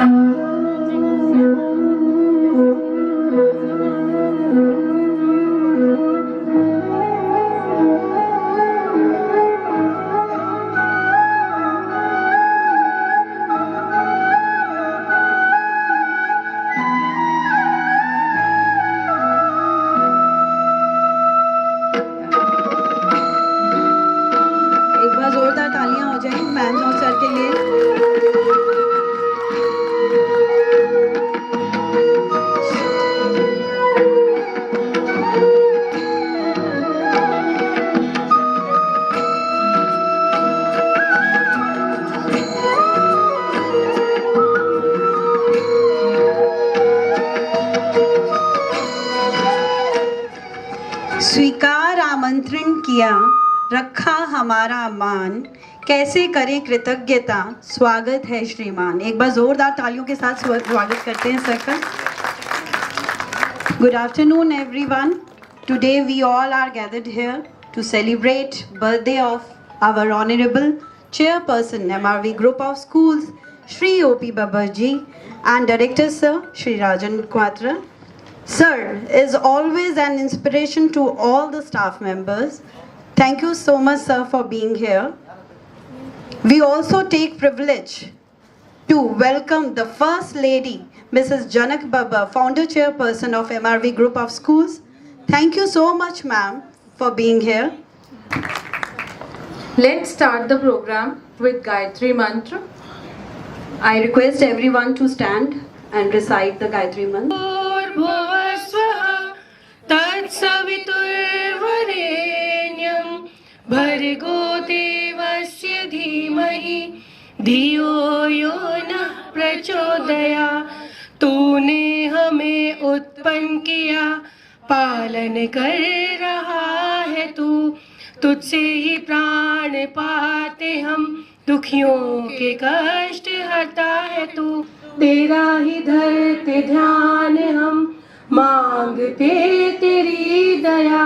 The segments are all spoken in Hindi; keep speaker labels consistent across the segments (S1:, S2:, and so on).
S1: स्वीकार आमंत्रण किया, रखा हमारा मान, कैसे करें कृतज्ञता, स्वागत है श्रीमान। एक बार जोरदार तालियों के साथ स्वागत करते हैं सर का। Good afternoon everyone. Today we all are gathered here to celebrate birthday of our honorable chairperson MRV Group of Schools Shri O.P. Babbarji and Director Sir Shri Rajan Quatra. Sir is always an inspiration to all the staff members. Thank you so much, sir, for being here. We also take privilege to welcome the First Lady, Mrs. Janak Babbar, Founder Chairperson of MRV Group of Schools. Thank you so much, ma'am, for being here.
S2: Let's start the program with Gayatri Mantra.
S1: I request everyone to stand and recite the Gayatri Mantra.
S3: तत्सवितुर्वरेण्यं भर्गो देवस्य धीमहि धियो यो नः प्रचोदयात्। तूने हमें उत्पन्न किया, पालन कर रहा है तू, तुझसे ही प्राण पाते हम, दुखियों के कष्ट हरता है तू। तेरा ही धरते ध्यान हम, मांगते तेरी दया,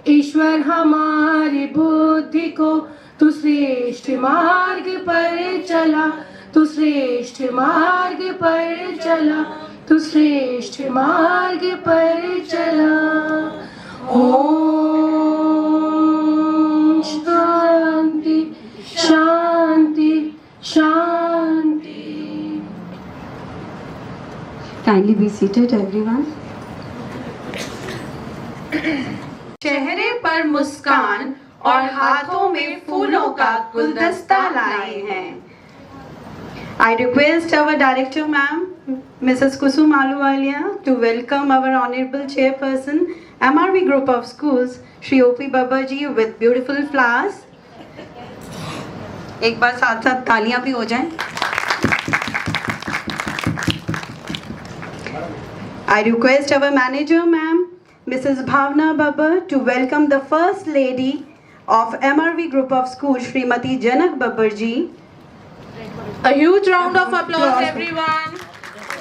S3: ईश्वर हमारी बुद्धि को तू श्रेष्ठ मार्ग पर चला, तू श्रेष्ठ मार्ग पर चला, तू श्रेष्ठ मार्ग पर चला। ओम शांति शांति शांति।
S1: Kindly be seated, everyone.
S2: चेहरे पर मुस्कान और हाथों में फूलों का गुलदस्ता लाए हैं।
S1: I request our director, ma'am, Mrs. Kusum Ahluwalia, to welcome our honorable chairperson, MRV Group of Schools, Shri O.P. Babbarji, with beautiful flowers. एक बार साथ साथ तालियां भी हो जाएं। I request our manager, ma'am, Mrs. Bhavna Babbar, to welcome the First Lady of MRV Group of Schools, Srimati Janak Babbarji.
S2: A huge round of applause, everyone.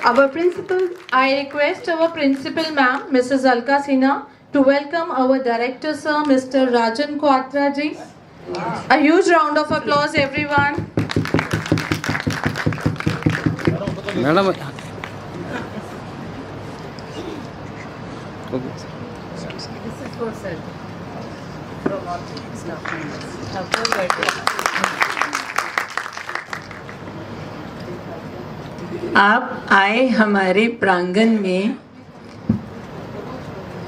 S1: Our principal.
S2: I request our principal, ma'am, Mrs. Alka Sinha, to welcome our director, sir, Mr. Rajan Quatra ji. A huge round of applause, everyone.
S4: Madam.
S3: This is for sir. From all staff members. Happy birthday. आप आए हमारे प्रांगण में,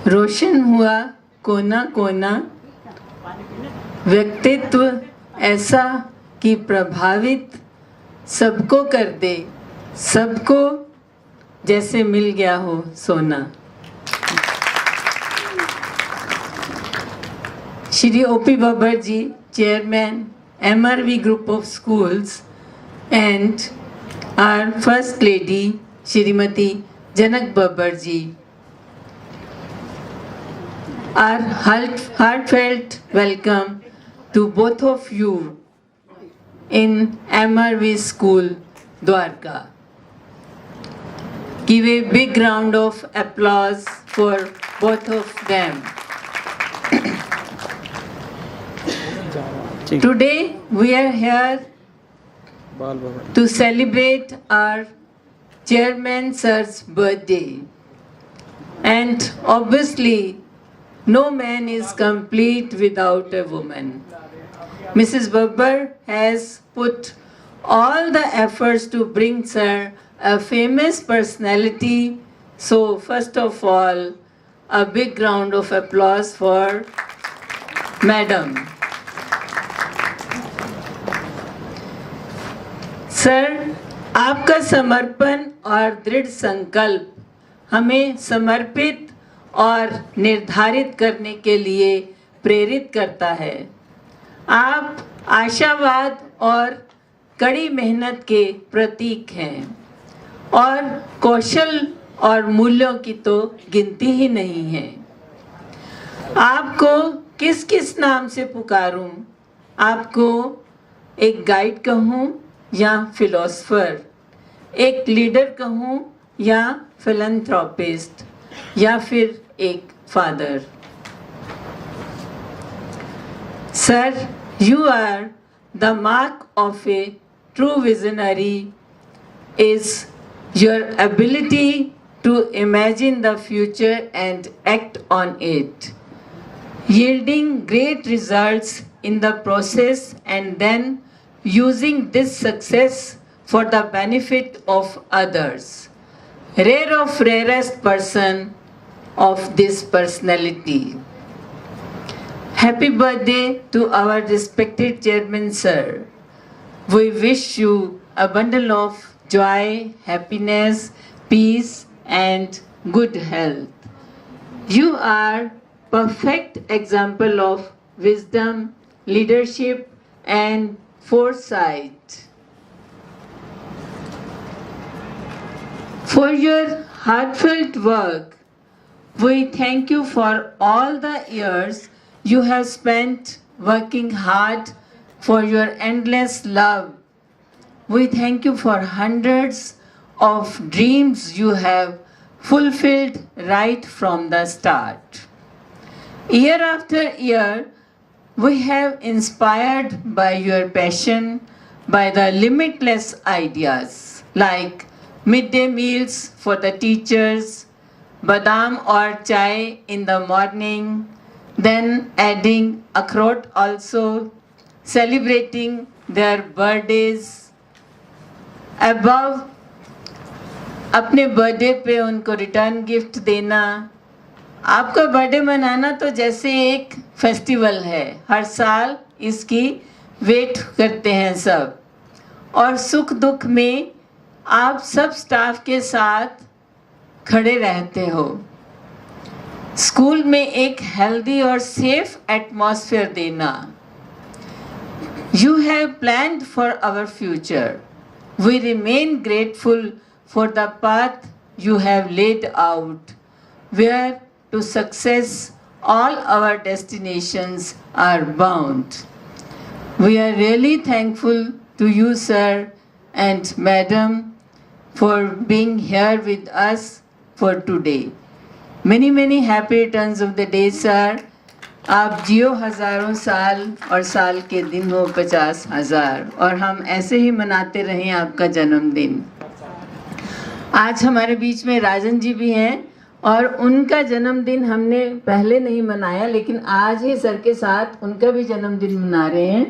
S3: रोशन हुआ कोना कोना, व्यक्तित्व ऐसा कि प्रभावित सबको कर दे, सबको जैसे मिल गया हो सोना। Shri O.P. Babbarji, Chairman, MRV Group of Schools, and our First Lady, Shrimati Janak Babbarji. Our heartfelt welcome to both of you in MRV School, Dwarka. Give a big round of applause for both of them. Today we are here to celebrate our
S5: Chairman Sir's birthday. And obviously, no man is complete without a woman. Mrs. Babbar has put all the efforts to bring Sir a famous personality. So first of all, a big round of applause for Madam. Sir, आपका समर्पण और दृढ़ संकल्प हमें समर्पित और निर्धारित करने के लिए प्रेरित करता है। आप आशावाद और कड़ी मेहनत के प्रतीक हैं और कौशल और मूल्यों की तो गिनती ही नहीं है। आपको किस किस नाम से पुकारूं? आपको एक गाइड कहूं या फिलोसफर, एक लीडर कहूं या फिलैंथ्रोपिस्ट, या फिर एक father? Sir, you are the mark of a true visionary is your ability to imagine the future and act on it, yielding great results in the process and then using this success for the benefit of others. Rare of rarest person of this personality. Happy birthday to our respected Chairman Sir. We wish you a bundle of joy, happiness, peace and good health. You are perfect example of wisdom, leadership and foresight. For your heartfelt work, we thank you for all the years you have spent working hard for your endless love. We thank you for hundreds of dreams you have fulfilled right from the start. Year after year, we have inspired by your passion, by the limitless ideas like midday meals for the teachers, badam or chai in the morning, then adding akhrot also, celebrating their birthdays. Above, अपने बर्थडे पे उनको रिटर्न गिफ्ट देना। आपका बर्थडे मनाना तो जैसे एक फेस्टिवल है, हर साल इसकी वेट करते हैं सब, और सुख दुख में आप सब स्टाफ के साथ खड़े रहते हो। स्कूल में एक हेल्दी और सेफ एटमॉस्फेयर देना। You have planned for our future. We remain grateful for the path you have laid out, where to success all our destinations are bound. We are really thankful to you, sir and madam, for being here with us for today. Many, many happy returns of the day, sir. आप जियो हज़ारों साल और साल के दिन हो 50,000, और हम ऐसे ही मनाते रहें आपका जन्मदिन। आज हमारे बीच में राजन जी भी हैं और उनका जन्मदिन हमने पहले नहीं मनाया, लेकिन आज ही सर के साथ उनका भी जन्मदिन मना रहे हैं।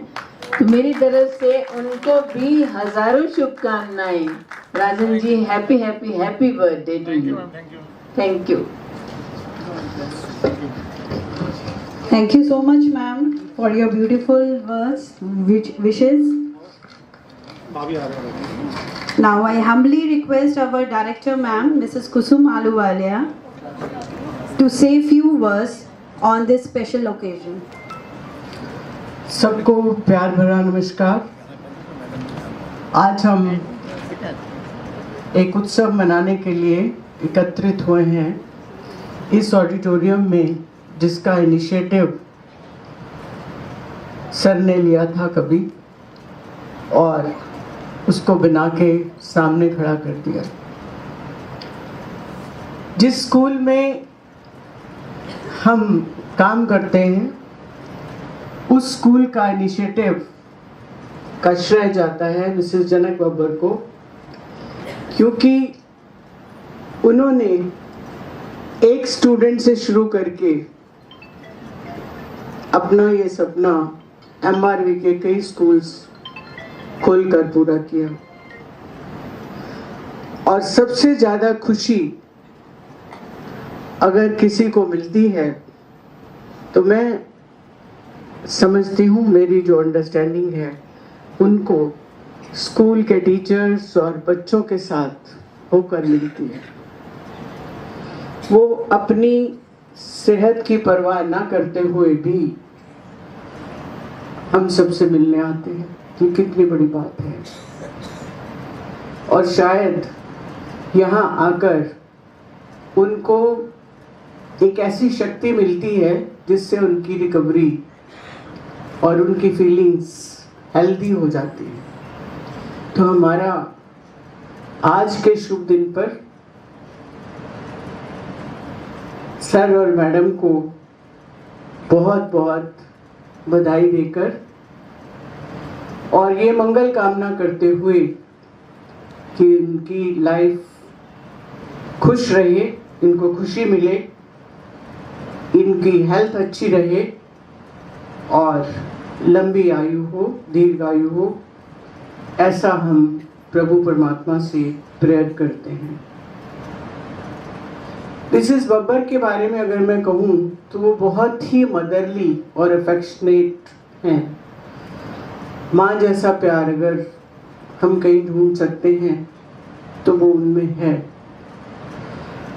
S5: तो मेरी तरफ से उनको भी हज़ारों शुभकामनाएं। Rajan ji, happy happy happy birthday to you. Thank you.
S1: Thank you so much, ma'am, for your beautiful words, wishes. Now I humbly request our director, ma'am, Mrs. Kusum Ahluwalia, to say few words on this special occasion.
S6: सबको प्यार भरा नमस्कार। आज हम एक उत्सव मनाने के लिए एकत्रित हुए हैं इस ऑडिटोरियम में, जिसका इनिशिएटिव सर ने लिया था कभी, और उसको बना के सामने खड़ा कर दिया। जिस स्कूल में हम काम करते हैं, उस स्कूल का इनिशिएटिव का श्रेय जाता है मिसेस जनक बब्बर को, क्योंकि उन्होंने एक स्टूडेंट से शुरू करके अपना ये सपना MRV के कई स्कूल्स खोलकर पूरा किया। और सबसे ज़्यादा खुशी अगर किसी को मिलती है तो मैं समझती हूँ मेरी जो अंडरस्टैंडिंग है उनको स्कूल के टीचर्स और बच्चों के साथ होकर मिलती है। वो अपनी सेहत की परवाह ना करते हुए भी हम सबसे मिलने आते हैं। ये कितनी बड़ी बात है। और शायद यहाँ आकर उनको एक ऐसी शक्ति मिलती है जिससे उनकी रिकवरी और उनकी फीलिंग्स हेल्दी हो जाती है। तो हमारा आज के शुभ दिन पर सर और मैडम को बहुत बहुत बधाई देकर और ये मंगल कामना करते हुए कि उनकी लाइफ खुश रहे, इनको खुशी मिले, इनकी हेल्थ अच्छी रहे और लंबी आयु हो, दीर्घायु हो, ऐसा हम प्रभु परमात्मा से प्रेयर करते हैं। मिसेस बब्बर के बारे में अगर मैं कहूँ तो वो बहुत ही मदरली और अफेक्शनेट हैं। माँ जैसा प्यार अगर हम कहीं ढूंढ सकते हैं तो वो उनमें है।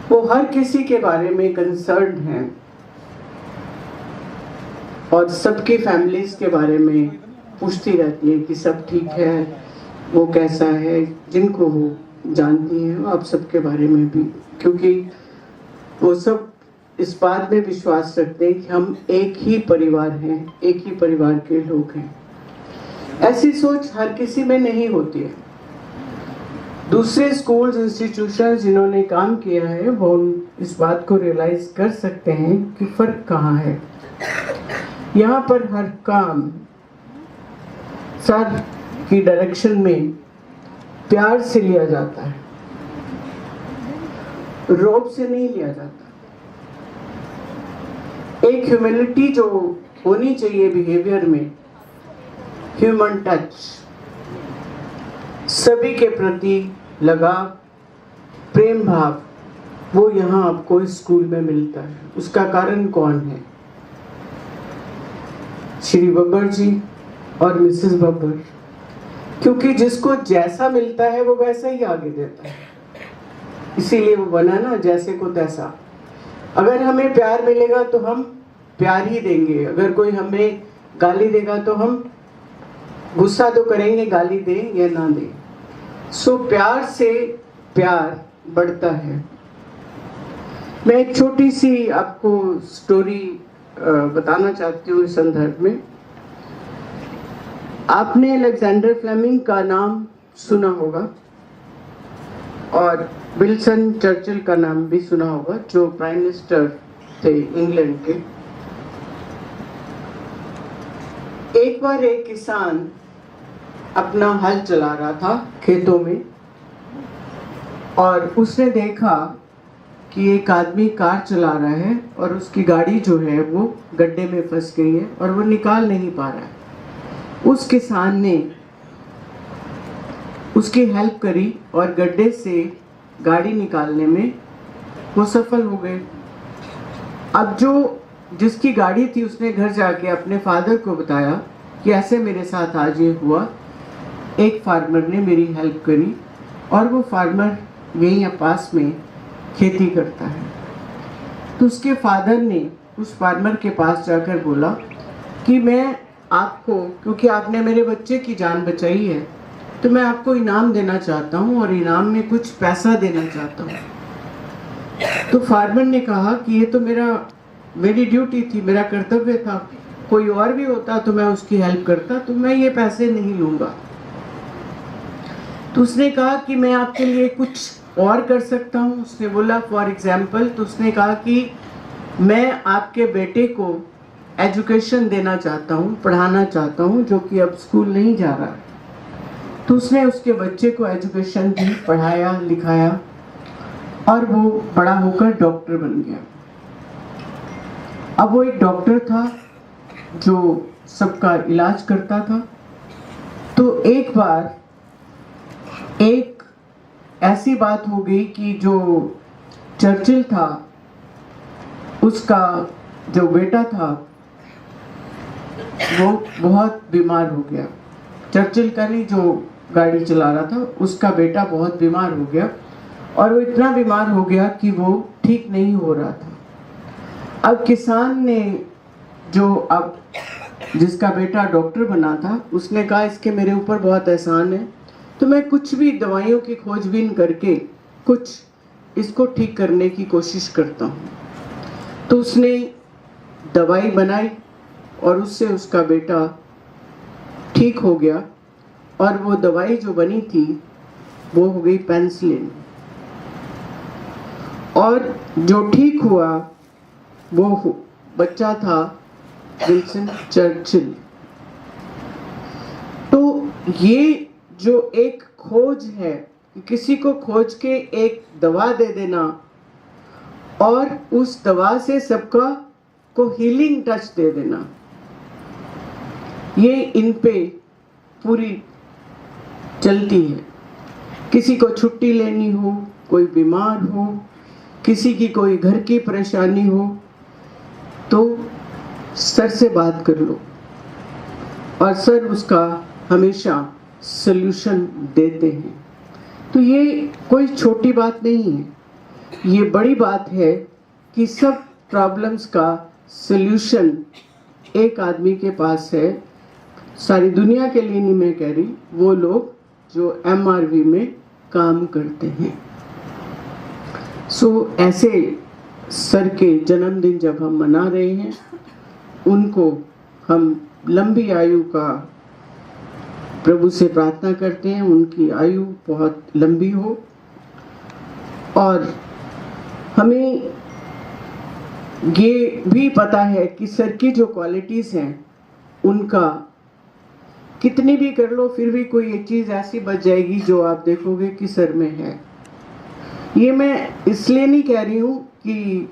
S6: वो हर किसी के बारे में कंसर्न हैं और सबकी फैमिलीज के बारे में पूछती रहती है कि सब ठीक है, वो कैसा है। जिनको वो जानती हैं आप सबके बारे में भी, क्योंकि वो सब इस बात में विश्वास रखते हैं कि हम एक ही परिवार हैं, एक ही परिवार के लोग हैं। ऐसी सोच हर किसी में नहीं होती है। दूसरे स्कूल्स, इंस्टीट्यूशंस जिन्होंने काम किया है वो इस बात को रियलाइज कर सकते हैं कि फर्क कहाँ है। यहाँ पर हर काम सर की डायरेक्शन में प्यार से लिया जाता है, रोब से नहीं लिया जाता। एक ह्यूमैनिटी जो होनी चाहिए बिहेवियर में, ह्यूमन टच, सभी के प्रति लगाव, प्रेम भाव, वो यहाँ आपको इस स्कूल में मिलता है। उसका कारण कौन है? श्री बब्बर जी और मिसेस बब्बर। क्योंकि जिसको जैसा मिलता है वो वैसा ही आगे देता है, इसीलिए वो बना ना जैसे को तैसा। अगर हमें प्यार मिलेगा तो हम प्यार ही देंगे, अगर कोई हमें गाली देगा तो हम गुस्सा तो करेंगे, गाली दे या ना दे। सो प्यार से प्यार बढ़ता है। मैं एक छोटी सी आपको स्टोरी बताना चाहती हूँ इस संदर्भ में। आपने अलेक्जेंडर फ्लेमिंग का नाम सुना होगा और विल्सन चर्चिल का नाम भी सुना होगा, जो प्राइम मिनिस्टर थे इंग्लैंड के। एक बार एक किसान अपना हल चला रहा था खेतों में और उसने देखा कि एक आदमी कार चला रहा है और उसकी गाड़ी जो है वो गड्ढे में फंस गई है और वो निकाल नहीं पा रहा है। उस किसान ने उसकी हेल्प करी और गड्ढे से गाड़ी निकालने में वो सफल हो गए। अब जिसकी गाड़ी थी उसने घर जाके अपने फादर को बताया कि ऐसे मेरे साथ आज ये हुआ, एक फार्मर ने मेरी हेल्प करी। और वो फार्मर यहीं पास में खेती करता है। तो उसके फादर ने उस फार्मर के पास जाकर बोला कि मैं आपको, क्योंकि आपने मेरे बच्चे की जान बचाई है, तो मैं आपको इनाम देना चाहता हूँ और इनाम में कुछ पैसा देना चाहता हूँ। तो फार्मर ने कहा कि ये तो मेरी ड्यूटी थी, मेरा कर्तव्य था, कोई और भी होता तो मैं उसकी हेल्प करता, तो मैं ये पैसे नहीं लूँगा। तो उसने कहा कि मैं आपके लिए कुछ और कर सकता हूँ। उसने बोला फॉर एग्जाम्पल, तो उसने कहा कि मैं आपके बेटे को एजुकेशन देना चाहता हूँ, पढ़ाना चाहता हूँ, जो कि अब स्कूल नहीं जा रहा। तो उसने उसके बच्चे को एजुकेशन दी, पढ़ाया लिखाया और वो बड़ा होकर डॉक्टर बन गया। अब वो एक डॉक्टर था जो सबका इलाज करता था। तो एक बार एक ऐसी बात हो गई कि जो चर्चिल था उसका जो बेटा था वो बहुत बीमार हो गया। चर्चिल का नहीं, जो गाड़ी चला रहा था उसका बेटा बहुत बीमार हो गया और वो इतना बीमार हो गया कि वो ठीक नहीं हो रहा था। अब किसान ने, जो अब जिसका बेटा डॉक्टर बना था, उसने कहा इसके मेरे ऊपर बहुत एहसान है, तो मैं कुछ भी दवाइयों की खोजबीन करके कुछ इसको ठीक करने की कोशिश करता हूँ। तो उसने दवाई बनाई और उससे उसका बेटा ठीक हो गया। और वो दवाई जो बनी थी वो हो गई पेनिसिलिन। और जो ठीक हुआ वो बच्चा था विंस्टन चर्चिल। तो ये जो एक खोज है, किसी को खोज के एक दवा दे देना और उस दवा से सबका को हीलिंग टच दे देना, ये इन पे पूरी चलती है। किसी को छुट्टी लेनी हो, कोई बीमार हो, किसी की कोई घर की परेशानी हो, तो सर से बात कर लो और सर उसका हमेशा सल्यूशन देते हैं। तो ये कोई छोटी बात नहीं है, ये बड़ी बात है कि सब प्रॉब्लम्स का सल्यूशन एक आदमी के पास है। सारी दुनिया के लिए नहीं मैं कह रही, वो लोग जो MRV में काम करते हैं। सो ऐसे सर के जन्मदिन जब हम मना रहे हैं, उनको हम लंबी आयु का प्रभु से प्रार्थना करते हैं, उनकी आयु बहुत लंबी हो। और हमें ये भी पता है कि सर की जो क्वालिटीज़ हैं उनका कितनी भी कर लो फिर भी कोई एक चीज़ ऐसी बच जाएगी जो आप देखोगे कि सर में है। ये मैं इसलिए नहीं कह रही हूँ कि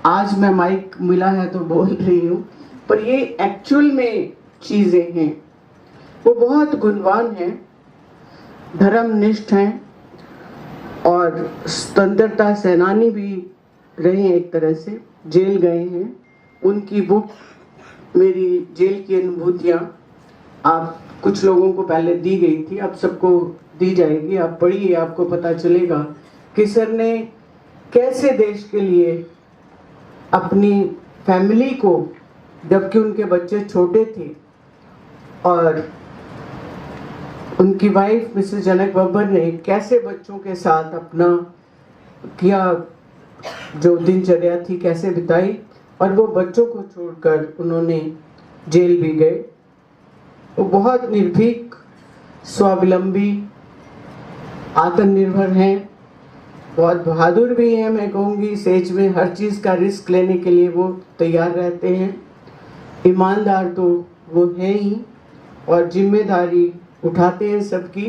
S6: आज मैं माइक मिला है तो बोल रही हूँ, पर ये एक्चुअल में चीज़ें हैं। वो बहुत गुणवान हैं, धर्मनिष्ठ हैं और स्वतंत्रता सेनानी भी रहे हैं, एक तरह से जेल गए हैं। उनकी बुक मेरी जेल की अनुभूतियाँ आप कुछ लोगों को पहले दी गई थी, अब सबको दी जाएगी। आप पढ़िए, आपको पता चलेगा कि सर ने कैसे देश के लिए अपनी फैमिली को, जबकि उनके बच्चे छोटे थे, और उनकी वाइफ मिसेस जनक बब्बर ने कैसे बच्चों के साथ अपना किया, जो दिनचर्या थी कैसे बिताई, और वो बच्चों को छोड़कर उन्होंने जेल भी गए। वो बहुत निर्भीक, स्वावलंबी, आत्मनिर्भर हैं, बहुत बहादुर भी हैं। मैं कहूँगी सेज में हर चीज़ का रिस्क लेने के लिए वो तैयार रहते हैं। ईमानदार तो वो हैं ही और जिम्मेदारी उठाते हैं सबकी।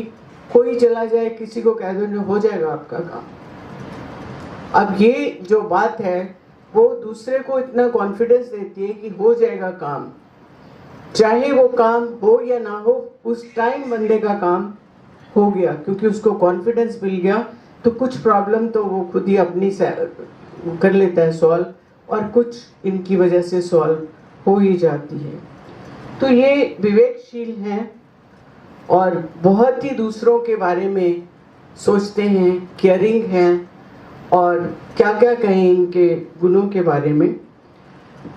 S6: कोई चला जाए, किसी को कह दो, हो जाएगा आपका काम। अब ये जो बात है वो दूसरे को इतना कॉन्फिडेंस देती है कि हो जाएगा काम, चाहे वो काम हो या ना हो, उस टाइम बंदे का काम हो गया, क्योंकि उसको कॉन्फिडेंस मिल गया। तो कुछ प्रॉब्लम तो वो खुद ही अपनी कर लेता है सॉल्व, और कुछ इनकी वजह से सॉल्व हो ही जाती है। तो ये विवेकशील हैं और बहुत ही दूसरों के बारे में सोचते हैं, केयरिंग हैं, और क्या क्या कहें इनके गुणों के बारे में।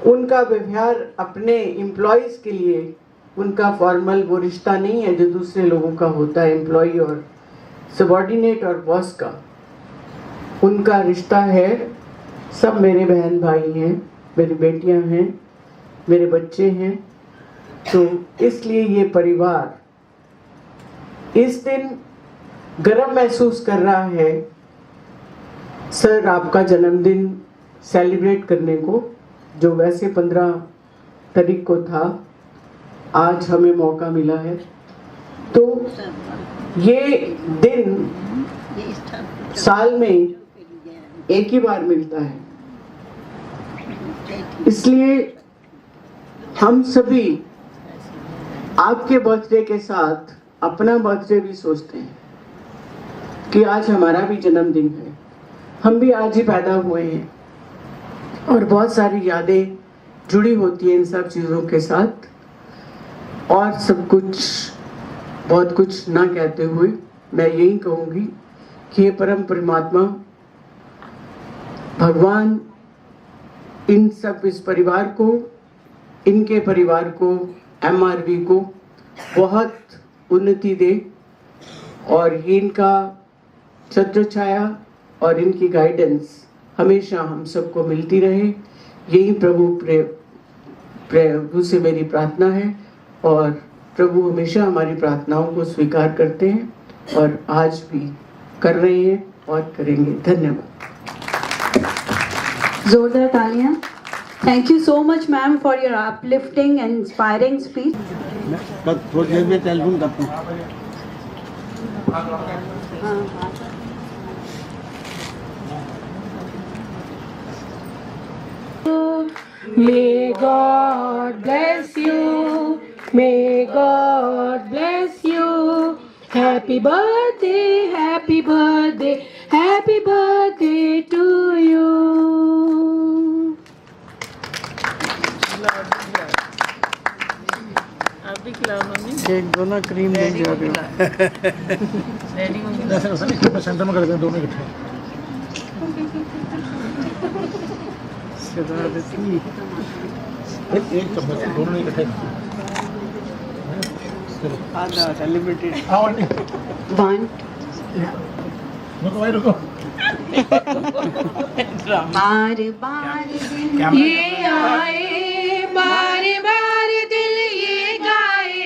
S6: उनका व्यवहार अपने एम्प्लॉयज़ के लिए, उनका फॉर्मल वो रिश्ता नहीं है जो दूसरे लोगों का होता है, एम्प्लॉय और सबॉर्डिनेट और बॉस का। उनका रिश्ता है, सब मेरे बहन भाई हैं, मेरी बेटियां हैं, मेरे बच्चे हैं। तो इसलिए ये परिवार इस दिन गर्व महसूस कर रहा है सर आपका जन्मदिन सेलिब्रेट करने को, जो वैसे 15 तारीख को था, आज हमें मौका मिला है। तो ये दिन साल में एक ही बार मिलता है, इसलिए हम सभी आपके बर्थडे के साथ अपना बर्थडे भी सोचते हैं कि आज हमारा भी जन्मदिन है, हम भी आज ही पैदा हुए हैं और बहुत सारी यादें जुड़ी होती हैं इन सब चीज़ों के साथ। और सब कुछ बहुत कुछ ना कहते हुए मैं यही कहूँगी कि ये परम परमात्मा भगवान इन सब इस परिवार को, इनके परिवार को, MRV को बहुत उन्नति दे और इनका छत्र छाया और इनकी गाइडेंस हमेशा हम सबको मिलती रहे, यही प्रभु से मेरी प्रार्थना है। और प्रभु हमेशा हमारी प्रार्थनाओं को स्वीकार करते हैं और आज भी कर रहे हैं और करेंगे। धन्यवाद।
S1: जोरदार तालियां। Thank you so much, ma'am, for your uplifting and inspiring speech.
S4: बस थोड़ी देर में टेलीफोन करता हूँ।
S5: May God bless you. May God bless you. Happy birthday, happy birthday, happy birthday to you.
S3: आप भी खिलाओ मम्मी।
S6: एक दोनों क्रीम ले जा रहे हो।
S3: डैडी मम्मी
S4: सेंटर में कर दें दोनों इकट्ठे। एक चम्मच दोनों इकट्ठे।
S6: आधा लिमिटेड।
S4: आओ आंटी।
S1: 1
S4: रुको भाई रुको।
S1: बार बार दिन
S5: ये आए बार बार दिल ये गाए,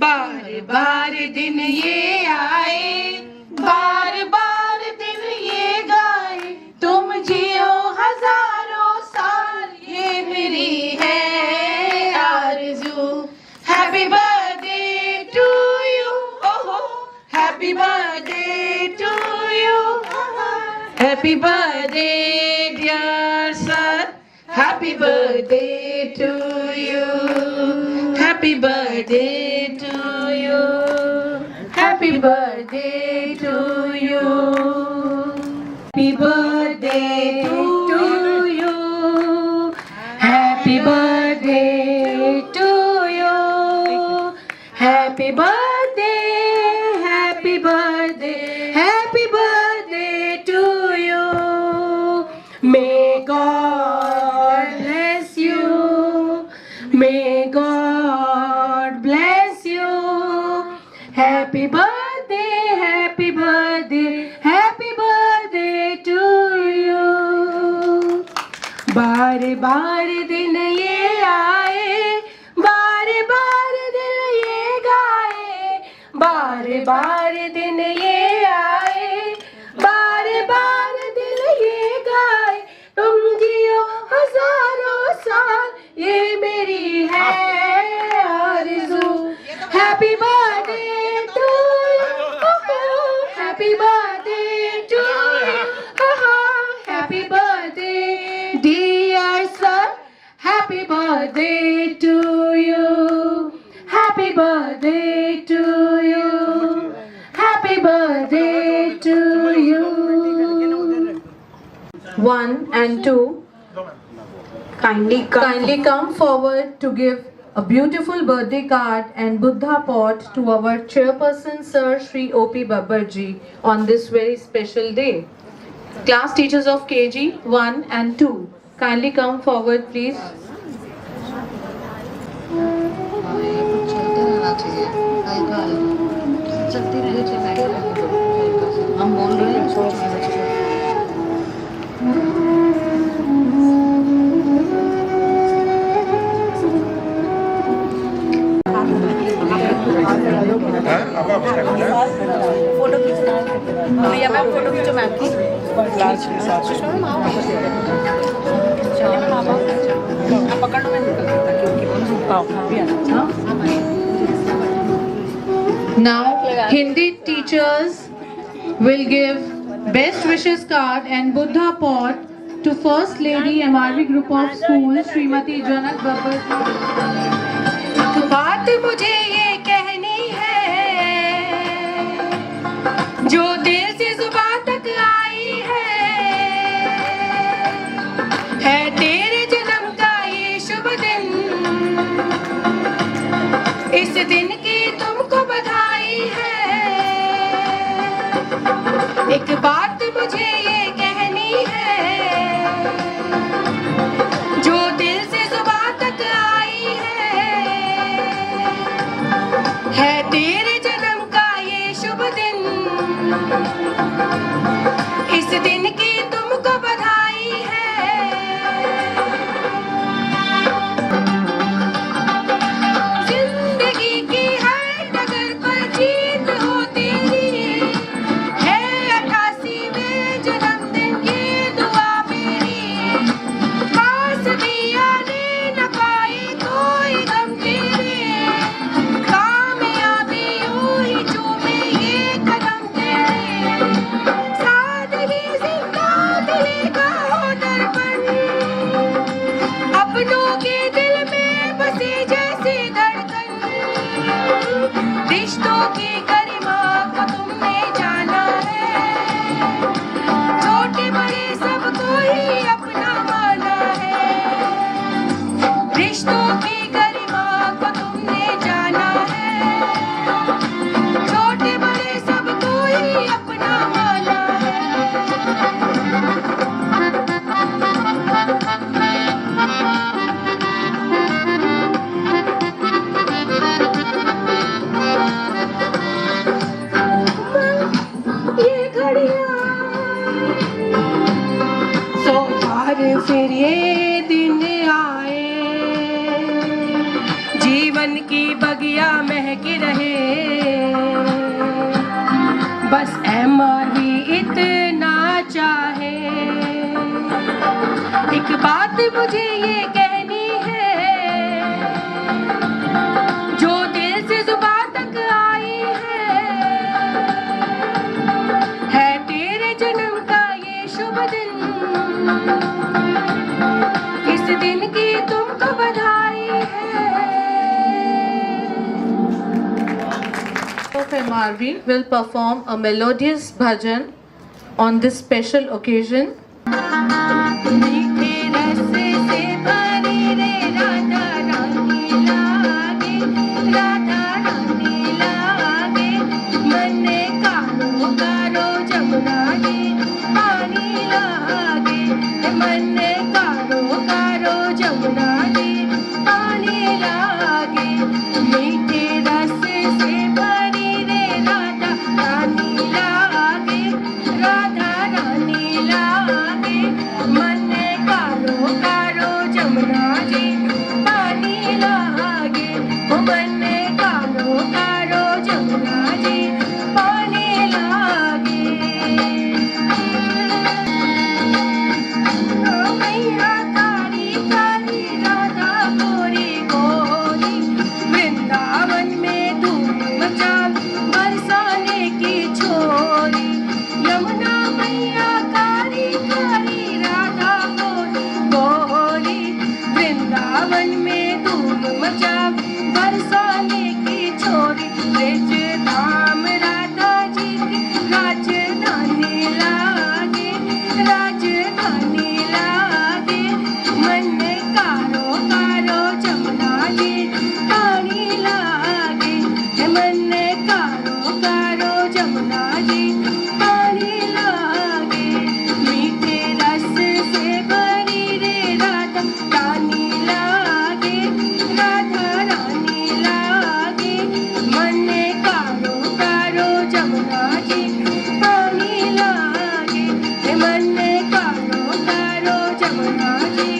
S5: बार बार दिन ये आए, बार बार दिन ये गाए, तुम जियो हजारों साल, ये मेरी है आरज़ू। हैप्पी बर्थडे टू यू, ओहो happy birthday to you, happy birthday dear sir, happy birthday to you, happy birthday to you, happy birthday to you, happy birthday to you, happy birthday to you, happy birthday, happy birthday, happy birthday to you. May God bless you. May God bless you. Happy birthday, happy birthday, happy birthday to you. बार बार दिन ये आए, बार बार दिल ये गाए, बार बार दिन ये आए, बार बार दिल ये गाए, तुम जियो हजारों साल, ये मेरी है आरज़ू। Happy birthday to you, happy birthday to you, happy birthday dear sir, happy birthday to you, happy birthday to you, happy birthday to you.
S2: 1 and 2 kindly come forward to give a beautiful birthday card and Buddha pot to our chairperson Sir Shri O.P. Babbarji on this very special day. Class teachers of KG 1 and 2 kindly come forward please.
S3: चलते रहना चाहिए, चलती रहनी चाहिए। हम बोल रहे हैं सोच लेना चाहिए। फोटो खींचना है, प्रिया मैम फोटो खींचो मैम की क्लास के साथ। चलिए मैम आप पकड़ लो, मैं निकल
S2: Now Hindi teachers will give Best wishes card and Buddha pot to First Lady MRV Group of Schools Srimati Janak Babbar.
S1: एक बात मुझे ये कहनी है जो दिल से जुबान तक आई है तेरे जन्म का ये शुभ दिन, इस दिन की तुमको बधाई है। एक बात मुझे ये कहनी है जो दिल से जुबान तक आई है तेरे जन्म का ये शुभ दिन, इस दिन की तुमको बधाई है। जिंदगी की हर डगर पर जीत हो तेरी है, 88वें जन्मदिन की दुआ मेरी। पास भी आने न पाए कोई गम तेरे, कामयाबी यूं ही चूमे ये कदम तेरे। सादगी जिंदा दिले का हो दर्पण, अपनों के दिल में बसे जैसे धड़कन। रिश्तों की गरिमा को तुमने जाना है, छोटे बड़े सबको ही अपना माना है। रिश्तों की गरिमा को तुमने जाना है, छोटे बड़े सबको ही अपना माना है। ये घड़ियां सौ बार फिर ये दिन आए, जीवन की बगिया महकी रहे, बस MRV इतना चाहे। एक बात मुझे ये कहनी है जो दिल से जुबान तक आई है तेरे जन्म का ये शुभ दिन, इस दिन की तुमको बधाई है।
S2: Of MRV will perform a melodious bhajan on this special occasion.
S1: मीठे रस से भरी रे राधा रानी लागे, राधा रानी लागे। मन कारो कारो जमुना जी पानी लागे, मन कारो कारो जमुना जी पानी लागे। मीठे रस से भरी रे राधा रानी लागे, राधा रानी लागे। मन कारो कारो जमुना जी पानी लागे, मन कारो कारो जमुना जी पानी लागे। ओ मैया कारी कारी राधा गोरी गोरी, वृंदावन में धूम मचा बरसाने की छोरी। यमुना मैया कारी कारी राधा गोरी गोरी, वृंदावन में धूम मचा बरसाने की छोरी। ब्रज धाम राधा जी की राजधानी लागे, राजधानी लागे। मन कारो कारो जमुना जी पानी लागे, मन कारो कारो जमुना जी पानी लागे। मीठे रस से भरी रे राधा रानी लागे, राधा रानी लागे। मन कारो कारो जमुना जी पानी लागे, मन कारो कारो जमुना जी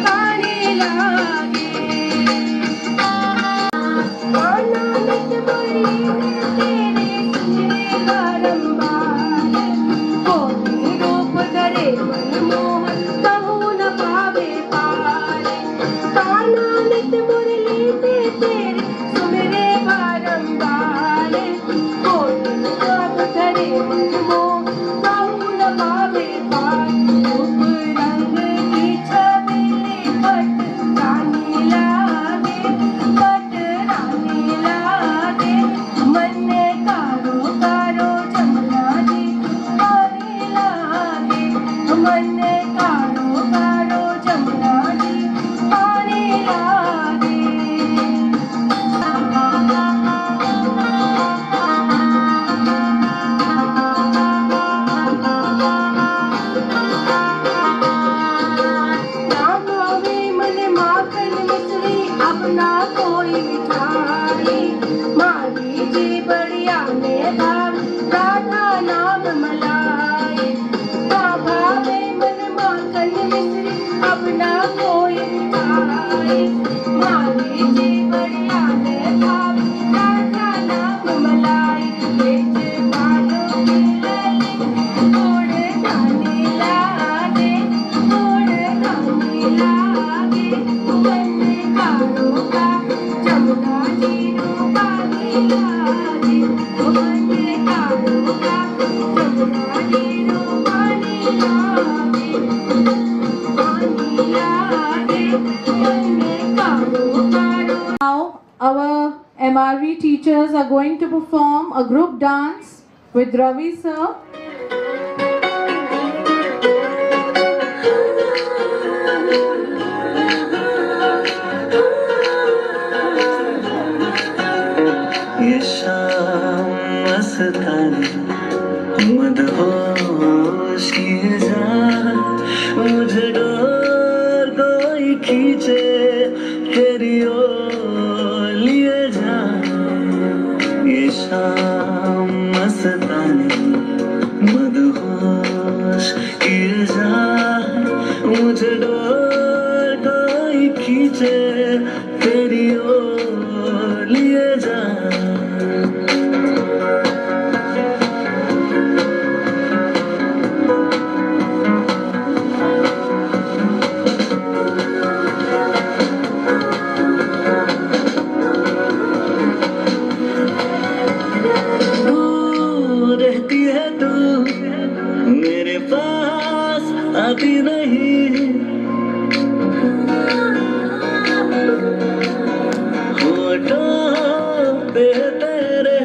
S1: पानी लागे। आनंद बड़ी तेरे सुनरे बारंबार, कोटि रूप धरे मनमोहन कहू न पावे पार। आनंद मुरली पे तेरे सुनरे बारंबार, कोटि रूप धरे मनमोहन कहू न
S2: पावे पार रूप रंग की छबीली पट रानी लागे मन ने कारो कारो जमुना जी पानी लागे मन ने कारो कारो जमुना जी पानी लागे ना भावे मन माखन मिश्री अब ना कोई मिठाई मारी जी बढ़िया में भाव राधा नाम मलाई ना भावे मन माखन मिश्री अब ना कोई मिठाई मारी जी बढ़िया में भाव राधा नाम मलाई बेच बालों की लली गोड़ खाने लागे मन कारो का जमुना जी पानी लागे मन कारो का जमुना जी पानी लागे मन कारो कारो. Now our MRV teachers are going to perform a group dance with Ravi sir.
S7: ये शाम मस्तानी मदहोश किए जा मुझे डोर कोई खींचे तेरी ओर लिए जा ये शाम मस्तानी मदहोश किए जा मुझे डोर कोई खींचे तेरी ओर लिए जा रहती है तू मेरे पास आती नहीं होठों पे तेरे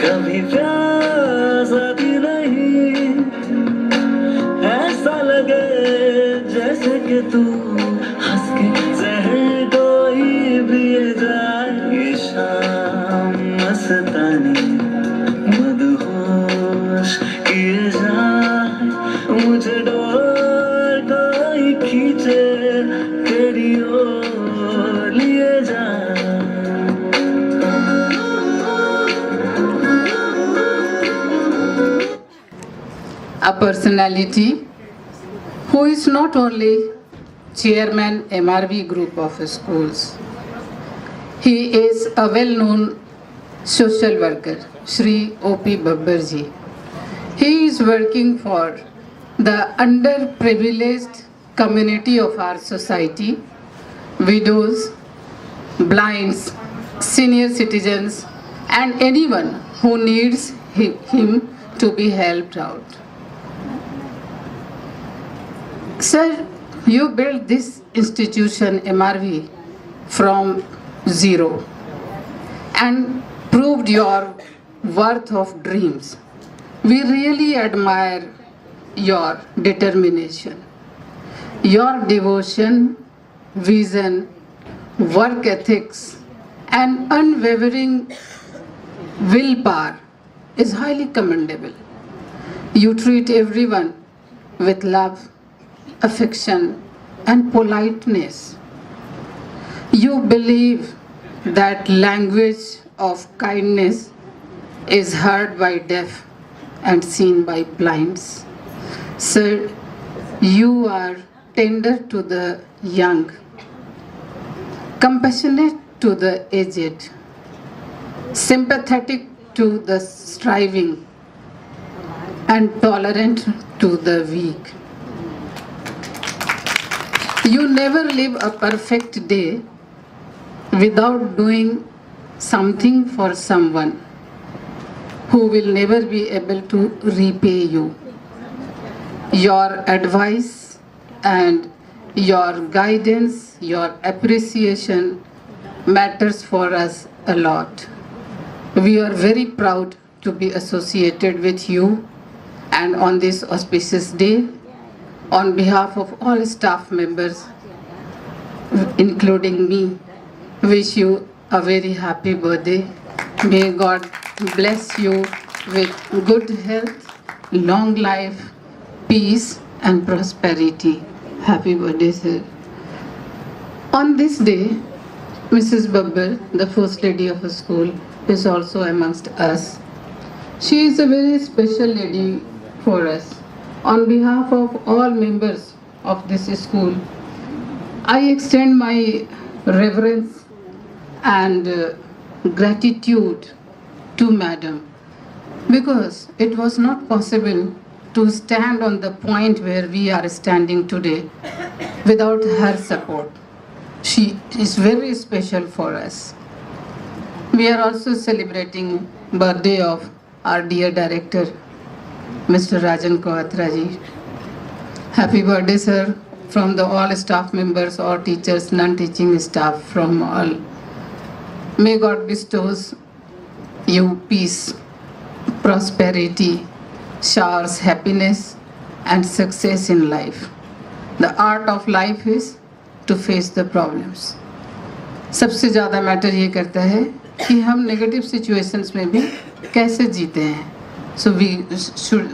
S7: कभी प्यास आती नहीं ऐसा लगे जैसे कि तू हंस के जहर कोई पिए जाए ये शाम मस्तानी मदहोश किए जाए मुझे डोर कोई खींचे तेरी ओर लिए जाए
S5: A personality who is not only chairman MRV group of schools, he is a well-known social worker, Shri O.P. Babbar ji. He is working for the underprivileged community of our society, widows, blinds, senior citizens, and anyone who needs him to be helped out. Sir, you built this institution MRV from zero and proved your worth of dreams. We really admire your determination, your devotion, vision, work ethics, and unwavering willpower is highly commendable. You treat everyone with love, affection, and politeness. You believe that language of kindness is heard by deaf and seen by blinds. Sir, you are tender to the young, compassionate to the aged, sympathetic to the striving, and tolerant to the weak. You never live a perfect day without doing something for someone who will never be able to repay you. Your advice and your guidance, your appreciation matters for us a lot. We are very proud to be associated with you, and on this auspicious day, on behalf of all staff members, including me, wish you a very happy birthday. May God bless you with good health, long life, peace and prosperity. Happy birthday, sir. On this day, Mrs. Babbar, the First Lady of the school, is also amongst us. She is a very special lady for us. On behalf of all members of this school, I extend my reverence and gratitude to Madam, because it was not possible to stand on the point where we are standing today without her support. She is very special for us. We are also celebrating birthday of our dear director, Mr. Rajan Kohatra ji. Happy birthday, sir, from the all staff members, all teachers, non-teaching staff, from all. May God bestows you peace, prosperity, showers happiness and success in life. The art of life is to face the problems. सबसे ज़्यादा मैटर ये करता है कि हम नेगेटिव सिचुएशंस में भी कैसे जीते हैं. So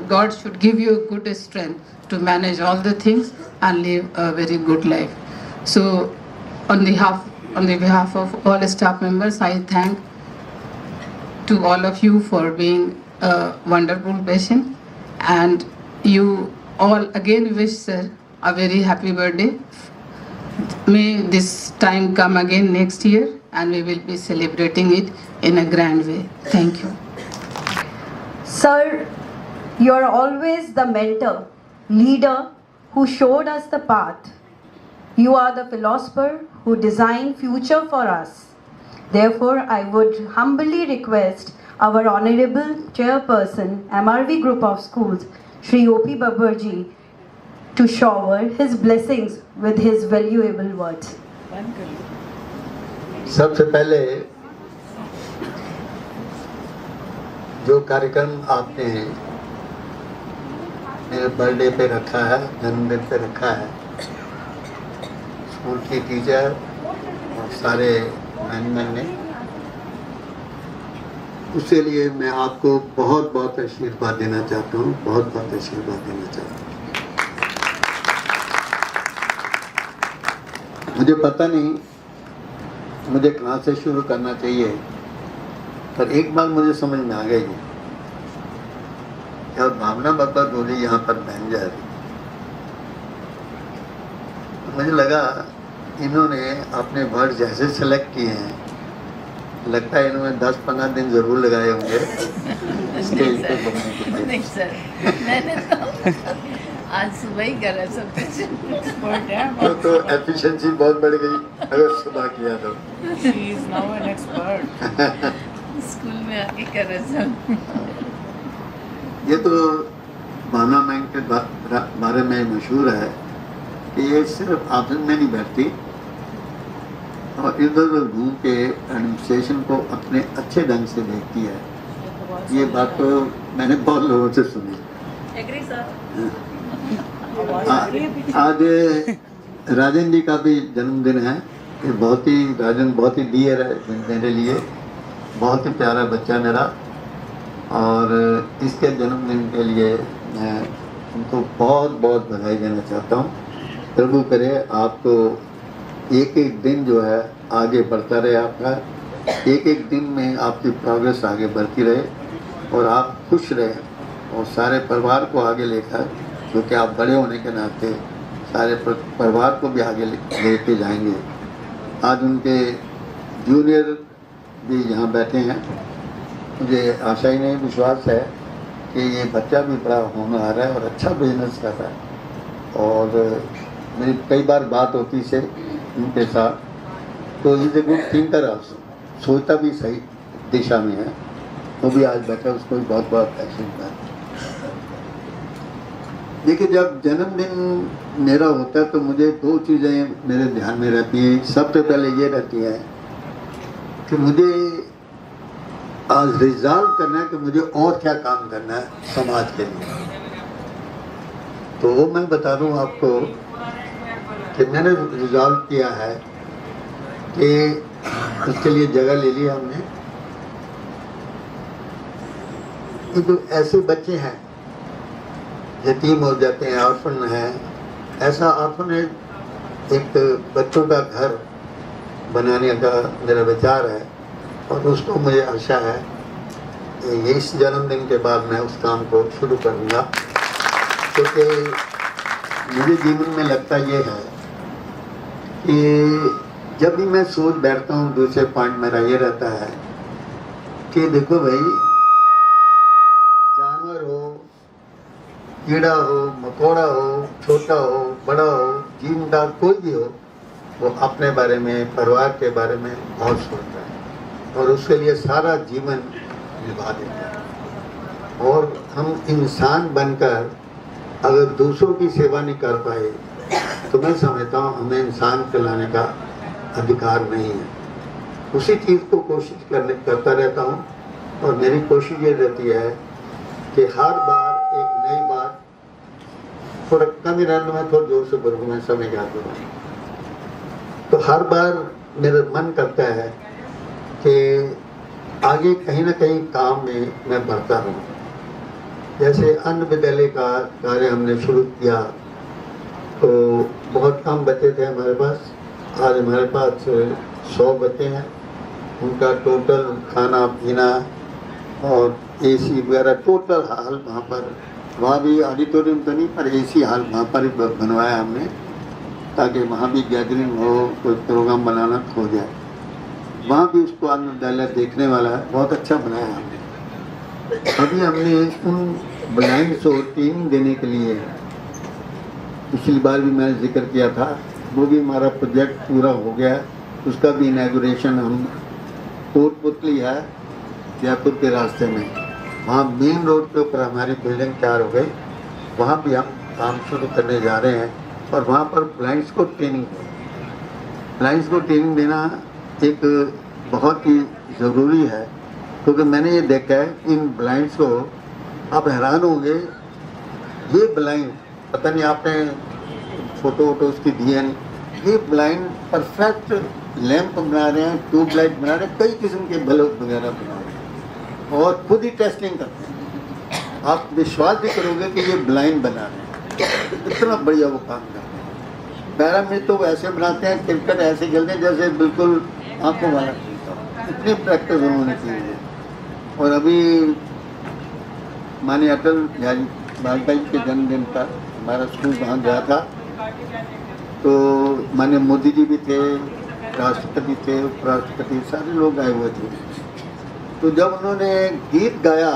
S5: God should give you a good strength to manage all the things and live a very good life. So on the behalf of all staff members, I thank to all of you for being a wonderful patient, and you all again wish sir a very happy birthday. May this time come again next year and we will be celebrating it in a grand way. Thank you.
S1: Sir, you are always the mentor, leader who showed us the path. You are the philosopher who designed future for us. Therefore, I would humbly request our Honorable Chairperson, MRV Group of Schools, Shri O.P. Babbar ji, to shower his blessings with his valuable words.
S8: सबसे पहले जो कार्यक्रम आपने मेरे बर्थडे पे रखा है, जन्मदिन पे रखा है, स्कूल की टीचर और सारे मैनेजमेंट ने, उसके लिए मैं आपको बहुत बहुत आशीर्वाद देना चाहता हूँ, बहुत बहुत आशीर्वाद देना चाहता हूँ। मुझे पता नहीं मुझे कहाँ से शुरू करना चाहिए, पर एक बात मुझे समझ में आ गई है, जब भावना बब्बर बोली यहाँ पर बहन जा रही, तो मुझे लगा इन्होंने अपने वर्ड जैसे सेलेक्ट किए हैं, लगता है इन्होंने 10-15 दिन जरूर लगाए होंगे स्टेज पे बोलने के लिए।
S3: नहीं सर, मैंने तो आज सुबह ही करा सब कुछ।
S8: तो एफिशिएंसी बहुत बढ़ गई अगर सुबह किया तो।
S3: She is now an expert. School में आके करा सब।
S8: ये तो भावना मैम के बारे में मशहूर है कि ये सिर्फ ऑफिस में नहीं बैठती और इधर उधर घूम के एडमिनिस्ट्रेशन को अपने अच्छे ढंग से देखती है। ये बात तो मैंने बहुत लोगों से सुनी। आज राजन जी का भी जन्मदिन है। ये राजन बहुत ही डियर है मेरे लिए, बहुत ही प्यारा बच्चा मेरा, और इसके जन्मदिन के लिए मैं उनको बहुत बहुत बधाई देना चाहता हूँ। प्रभु करे आपको एक एक दिन जो है आगे बढ़ता रहे, आपका एक एक दिन में आपकी प्रोग्रेस आगे बढ़ती रहे और आप खुश रहे और सारे परिवार को आगे लेकर, क्योंकि आप बड़े होने के नाते सारे परिवार को भी आगे लेके जाएंगे। आज उनके जूनियर भी यहाँ बैठे हैं। मुझे आशा ही नहीं, विश्वास है कि ये बच्चा भी बड़ा होनहार है और अच्छा बिजनेस कर रहा है। और मेरी कई बार बात होती से उनके साथ, तो is a good thinker also, सोचता भी सही दिशा में है। वो भी आज बैठा, उसको भी बहुत बहुत आशीर्वाद। देखिए, जब जन्मदिन मेरा होता है तो मुझे दो चीज़ें मेरे ध्यान में रहती हैं। सबसे पहले ये रहती है कि मुझे आज रिजॉल्व करना है कि मुझे और क्या काम करना है समाज के लिए। तो वो मैं बता दूं आपको कि मैंने रिजॉल्व किया है कि उसके लिए जगह ले ली हमने। ये जो ऐसे बच्चे हैं यतीम हो जाते हैं, ऑर्फन है, ऐसा ऑर्फनेज एक बच्चों का घर बनाने का मेरा विचार है और उसको मुझे आशा है कि इस जन्मदिन के बाद मैं उस काम को शुरू करूँगा। क्योंकि मुझे जीवन में लगता ये है कि जब भी मैं सोच बैठता हूँ, दूसरे पॉइंट मेरा ये रहता है कि देखो भाई, जानवर हो, कीड़ा हो, मकोड़ा हो, छोटा हो, बड़ा हो, जिंदा कोई भी हो, वो अपने बारे में, परिवार के बारे में बहुत सोचता है और उसके लिए सारा जीवन निभा देता है। और हम इंसान बनकर अगर दूसरों की सेवा नहीं कर पाए तो मैं समझता हूँ हमें इंसान कहलाने का अधिकार नहीं है। उसी चीज़ को कोशिश करता रहता हूँ और मेरी कोशिश ये रहती है कि हर बार एक नई बात, थोड़ा कम ही रहने में थोड़ा जोर से बोलूँ, मैं समय याद दूँ। तो हर बार मेरा मन करता है कि आगे कहीं ना कहीं काम में मैं बढ़ता रहूँ। जैसे अन्न विद्यालय का कार्य हमने शुरू किया तो बहुत कम बच्चे थे हमारे पास। आज हमारे पास 100 बच्चे हैं। उनका टोटल खाना पीना और एसी वगैरह टोटल हाल वहाँ भी ऑडिटोरियम तो नहीं पर एसी हाल वहाँ पर ही बनवाया हमने, ताकि वहाँ भी गैदरिंग हो, कोई प्रोग्राम बनाना हो जाए। वहाँ भी उसको अन्न विद्यालय देखने वाला है, बहुत अच्छा बनाया हमने। अभी हमने उन ब्लाइंड्स को ट्रेनिंग देने के लिए, पिछली बार भी मैंने जिक्र किया था, वो भी हमारा प्रोजेक्ट पूरा हो गया। उसका भी इनॉग्रेशन हम कोटपुतली है जयपुर के रास्ते में, वहाँ मेन रोड के ऊपर हमारी बिल्डिंग तैयार हो गई। वहाँ भी हम काम शुरू करने जा रहे हैं और वहाँ पर ब्लाइंड्स को ट्रेनिंग देना एक बहुत ही ज़रूरी है। क्योंकि मैंने ये देखा है इन ब्लाइंड्स को, आप हैरान होंगे, ये ब्लाइंड, पता नहीं आपने फोटो वोटो उसकी दी है नहीं, ये ब्लाइंड परफेक्ट लैंप बना रहे हैं, ट्यूबलाइट बना रहे हैं, कई किस्म के बल्ब वगैरह बना रहे हैं और खुद ही टेस्टिंग करते हैं। आप विश्वास भी करोगे कि ये ब्लाइंड बना रहे हैं, इतना बढ़िया वो काम करते हैं। पैरामिड तो ऐसे बनाते हैं, क्रिकेट ऐसे खेलते हैं जैसे बिल्कुल आंखों वाला, इतनी प्रैक्टिस उन्होंने की है। और अभी माननीय अटल बिहारी वाजपेयी के जन्मदिन पर हमारा स्कूल वहाँ गया था, तो माननीय मोदी जी भी थे, राष्ट्रपति थे, उपराष्ट्रपति, सारे लोग आए हुए थे। तो जब उन्होंने गीत गाया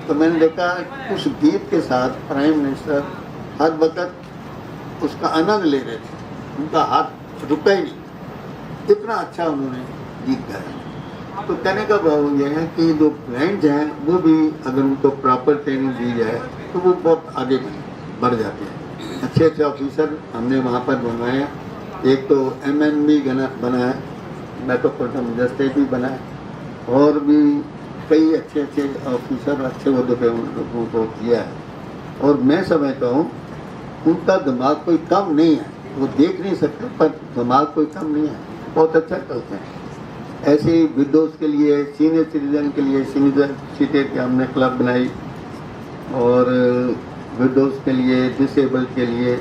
S8: तो मैंने देखा उस गीत के साथ प्राइम मिनिस्टर हर वक्त उसका आनंद ले रहे थे, उनका हाथ रुका ही नहीं, इतना अच्छा उन्होंने गीत गाया। तो कहने का भाव ये है कि जो ब्लाइंड्स हैं वो भी अगर उनको प्रॉपर ट्रेनिंग दी जाए तो वो बहुत आगे बढ़ जाते हैं। अच्छे अच्छे ऑफिसर हमने वहाँ पर बनवाए हैं। एक तो MNB बना है, मेट्रोपॉलिटन मजिस्ट्रेट भी बना है, और भी कई अच्छे अच्छे ऑफिसर अच्छे ओहदे पे उन लोगों को किया है। और मैं समझता हूँ उनका दिमाग कोई कम नहीं है, वो देख नहीं सकते पर दिमाग कोई कम नहीं है, बहुत अच्छा करते हैं। ऐसे ही विडोज के लिए, सीनियर सिटीजन के लिए सीनियर सिटीजन के हमने क्लब बनाई, और विडोज के लिए, डिसेबल्ड के लिए।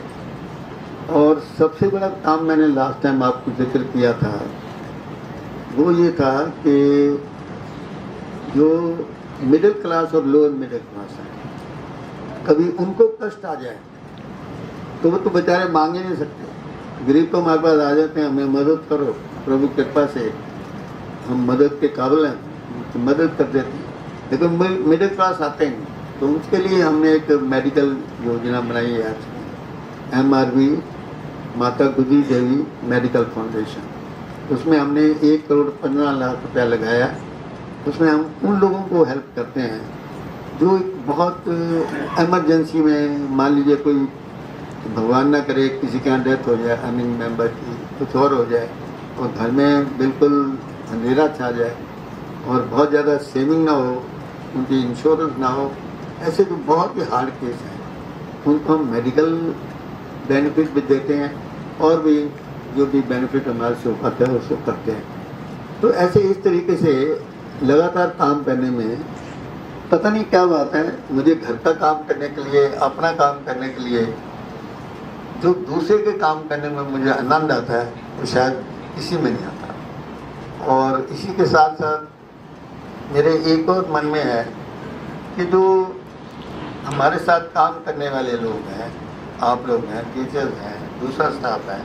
S8: और सबसे बड़ा काम मैंने लास्ट टाइम आपको जिक्र किया था, वो ये था कि जो मिडिल क्लास और लोअर मिडिल क्लास है, कभी उनको कष्ट आ जाए तो वो तो बेचारे मांग ही नहीं सकते। गरीब तो हमारे पास आ जाते हैं, हमें मदद करो, प्रभु कृपा से हम मदद के काबिल हैं, तो मदद कर देते हैं। लेकिन मिडिल क्लास आते हैं, तो उसके लिए हमने एक मेडिकल योजना बनाई है आज, MRV माता गुजरी देवी मेडिकल फाउंडेशन। उसमें हमने 1 करोड़ 15 लाख रुपया लगाया। उसमें हम उन लोगों को हेल्प करते हैं जो बहुत इमरजेंसी में मान लीजिए कोई भगवान ना करे किसी के यहाँ डेथ हो जाए, आई मीन मेंबर की कुछ और हो जाए और घर में बिल्कुल अंधेरा छा जाए और बहुत ज़्यादा सेविंग ना हो, उनकी इंश्योरेंस ना हो, ऐसे जो बहुत ही हार्ड केस हैं उनको हम मेडिकल बेनिफिट भी देते हैं और भी जो भी बेनिफिट हमारे से हो पाता है उसको करते हैं। तो ऐसे इस तरीके से लगातार काम करने में पता नहीं क्या बात है, मुझे घर का काम करने के लिए, अपना काम करने के लिए जो दूसरे के काम करने में मुझे आनंद आता है वो शायद इसी में नहीं आता। और इसी के साथ साथ मेरे एक और मन में है कि जो हमारे साथ काम करने वाले लोग हैं, आप लोग हैं, टीचर्स हैं, दूसरा स्टाफ है,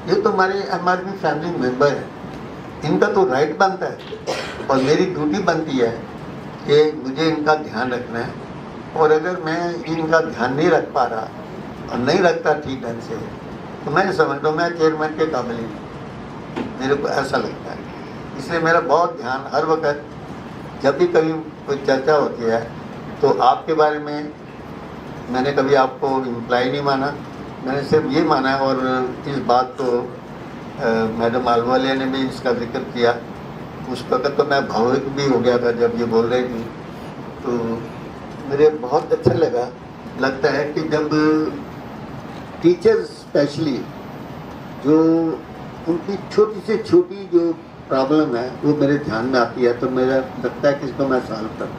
S8: ये तो हमारी फैमिली मेम्बर है, इनका तो राइट बनता है और मेरी ड्यूटी बनती है कि मुझे इनका ध्यान रखना है। और अगर मैं इनका ध्यान नहीं रख पा रहा और नहीं रखता ठीक ढंग से तो मैं समझता हूँ मैं चेयरमैन के काबिल ही नहीं, मेरे को ऐसा लगता है। इसलिए मेरा बहुत ध्यान हर वक्त जब भी कभी कोई चर्चा होती है तो आपके बारे में मैंने कभी आपको इम्प्लाई नहीं माना, मैंने सिर्फ ये माना है। और इस बात को मैडम आलवालिया ने भी इसका जिक्र किया, उस वक्त तो मैं भावुक भी हो गया था जब ये बोल रही थी, तो मुझे बहुत अच्छा लगता है कि जब टीचर्स स्पेशली जो उनकी छोटी से छोटी जो प्रॉब्लम है वो मेरे ध्यान में आती है तो मेरा लगता है कि इसको मैं सॉल्व करूँ,